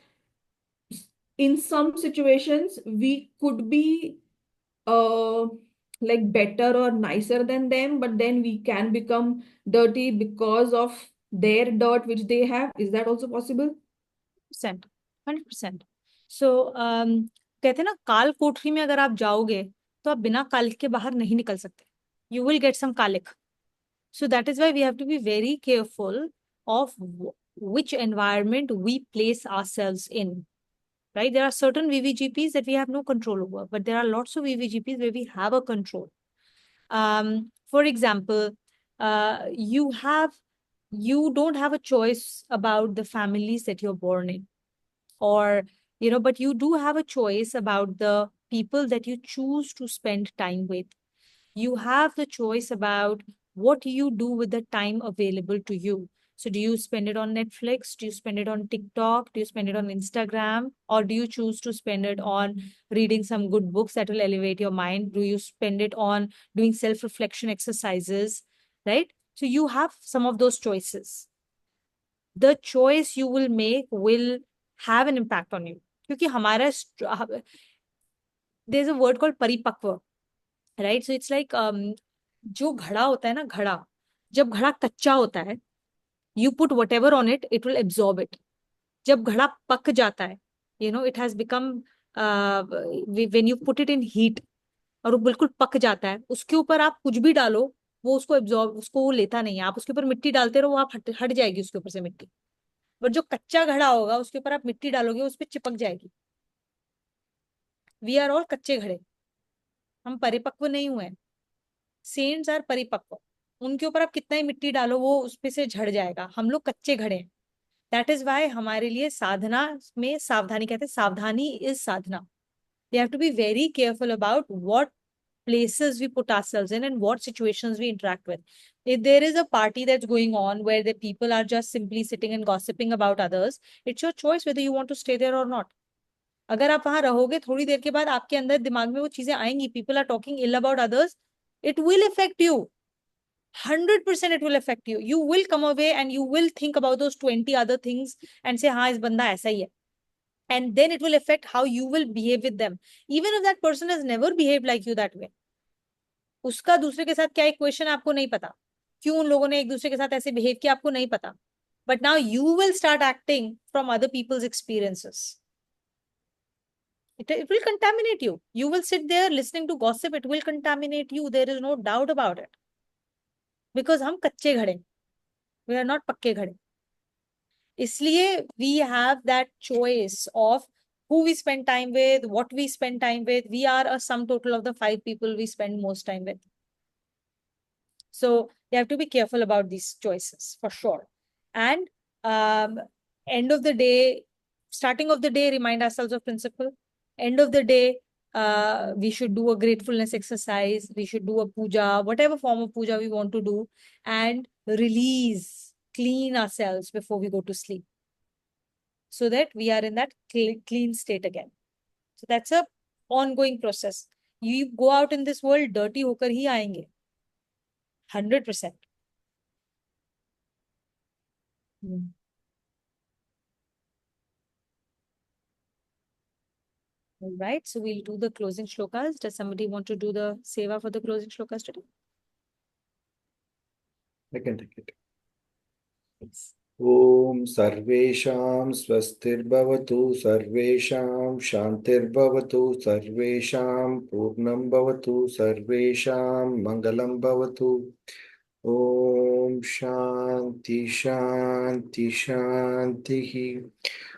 in some situations we could be uh like better or nicer than them, but then we can become dirty because of their dirt which they have. Is that also possible? 100%. So कहते हैं ना, काल कोठरी में अगर आप जाओगे तो आप बिना कालिक के बाहर नहीं निकल सकते. You will get some kalik. So that is why we have to be very careful of which environment we place ourselves in. Right? There are certain VVGPs that we have no control over, but there are lots of VVGPs where we have a control. For example, you don't have a choice about the families that you're born in, or, but you do have a choice about the people that you choose to spend time with. You have the choice about what you do with the time available to you. So do you spend it on Netflix? Do you spend it on TikTok? Do you spend it on Instagram? Or do you choose to spend it on reading some good books that will elevate your mind? Do you spend it on doing self-reflection exercises, right? So you have some of those choices. The choice you will make will have an impact on you. क्योंकि हमारा there's a word called paripakva, right? So it's like जो घड़ा होता है ना, घड़ा, जब घड़ा कच्चा होता है, you put whatever on it, it will absorb it. जब घड़ा पक जाता है, it has become when you put it in heat, और वो बिल्कुल पक जाता है, उसके ऊपर आप कुछ भी डालो, वो उसको एब्जॉर्ब, उसको वो लेता नहीं है. आप उसके ऊपर मिट्टी डालते रहो, आप हट जाएगी उसके ऊपर से मिट्टी. बट जो कच्चा घड़ा होगा, उसके ऊपर आप मिट्टी डालोगे, उस पर चिपक जाएगी. वी आर ऑल कच्चे घड़े, हम परिपक्व नहीं हुए. सेंट्स आर परिपक्व, उनके ऊपर आप कितना ही मिट्टी डालो, वो उस पे से झड़ जाएगा. हम लोग कच्चे घड़े हैं. दैट इज वाई हमारे लिए साधना में सावधानी कहते हैं. सावधानी is Sadhana. We have to be very careful about what places we put ourselves in and what situations we interact with. If there is a party that's going on where the people are just simply sitting and gossiping about others, it's your choice whether you want to stay there or not. अगर आप वहां रहोगे, थोड़ी देर के बाद आपके अंदर दिमाग में वो चीजें आएंगी, people are talking ill about others, it will affect you. 100% it will affect you. You will come away and you will think about those 20 other things and say, हाँ, इस बंदा ऐसा ही है. And then it will affect how you will behave with them. Even if that person has never behaved like you that way. उसका दूसरे के साथ क्या इक्वेशन आपको नहीं पता, क्यों उन लोगों ने एक दूसरे के साथ ऐसे बिहेव किया आपको नहीं पता. But now you will start acting from other people's experiences. It will contaminate you. You will sit there listening to gossip. It will contaminate you. There is no doubt about it. Because हम कच्चे घड़े, we are not पक्के घड़े. इसलिए we have that choice of who we spend time with, what we spend time with. We are a sum total of the 5 people we spend most time with. So you have to be careful about these choices for sure. And end of the day, starting of the day, remind ourselves of principle. End of the day, we should do a gratefulness exercise. We should do a puja, whatever form of puja we want to do, and release, clean ourselves before we go to sleep, so that we are in that clean state again. So that's a ongoing process. You go out in this world, dirty hokar hi aayenge. 100%. All right, so we'll do the closing shlokas. Does somebody want to do the seva for the closing shlokas today? I can take it. Yes. Om Sarvesham Swastirbhavatu Sarvesham Shantirbhavatu Sarvesham Purnam Bhavatu Sarvesham Mangalam Bhavatu Om Shanti Shanti Shanti.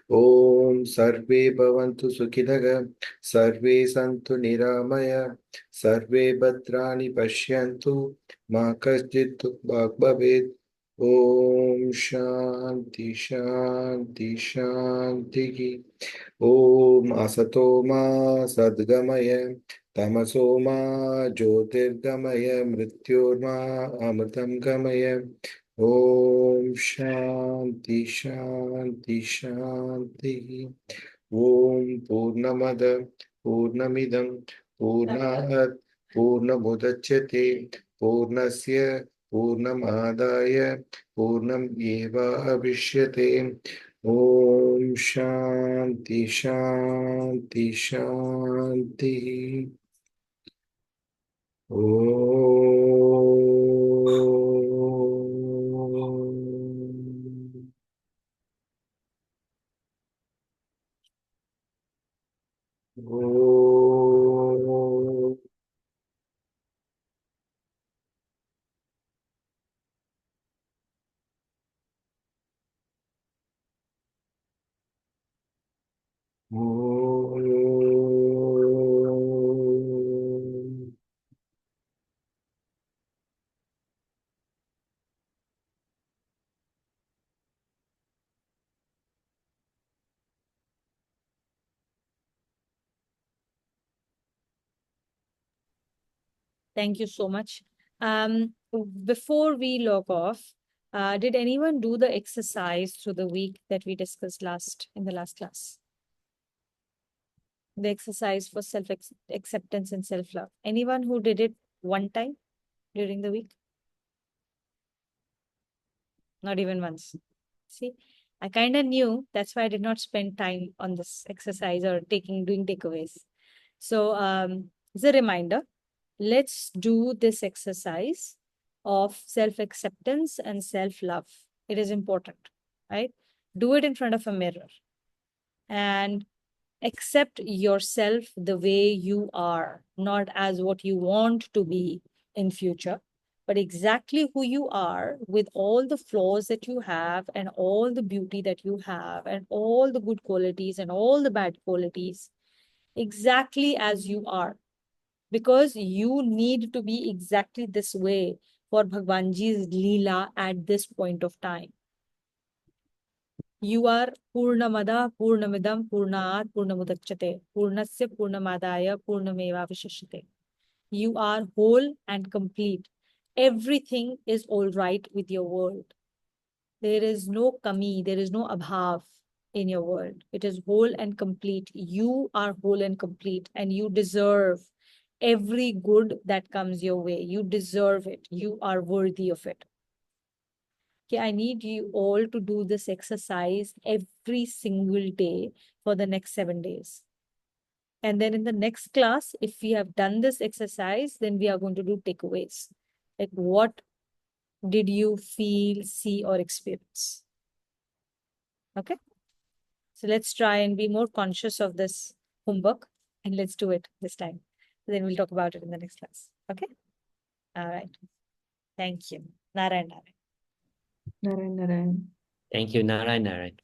Om Sarve Bhavantu Sukhidaga, Sarve Santu Niramaya, Sarve Bhadrani Pashyantu, Ma Kaschit Dukh Bhavet. Om Shanti Shanti Shanti. Om Asato Ma Sadgamaya, Tamaso Ma Jyotirgamaya, Mrityorma Amritam Gamaya. Om Shanti Shanti Shanti. Om Purnamada Purnamidam Purnat Purnamudachyate Purnasya Purnamadaya Purnam Eva Avishyate. Om Shanti Shanti Shanti. Om. Om. Om. Thank you so much. Before we log off, did anyone do the exercise through the week that we discussed in the last class? The exercise for self-acceptance and self-love. Anyone who did it one time during the week? Not even once. See, I kind of knew. That's why I did not spend time on this exercise or doing takeaways. So as a reminder, let's do this exercise of self-acceptance and self-love. It is important, right? Do it in front of a mirror and accept yourself the way you are, not as what you want to be in future, but exactly who you are with all the flaws that you have and all the beauty that you have and all the good qualities and all the bad qualities, exactly as you are. Because you need to be exactly this way for Bhagwanji's Leela at this point of time. You are Purnamada, Purnamidam, Purnat, Purnamudachyate, Purnasya, Purnamadaya, Purnameva Vishishyate. You are whole and complete. Everything is all right with your world. There is no kami, there is no abhav in your world. It is whole and complete. You are whole and complete, and you deserve every good that comes your way. You deserve it. You are worthy of it. Okay, I need you all to do this exercise every single day for the next 7 days. And then in the next class, if we have done this exercise, then we are going to do takeaways. Like, what did you feel, see, or experience? Okay. So let's try and be more conscious of this homework, and let's do it this time. Then we'll talk about it in the next class. Okay. All right. Thank you. Narayan. Narayan, Narayan. Thank you, Narayan. Narayan.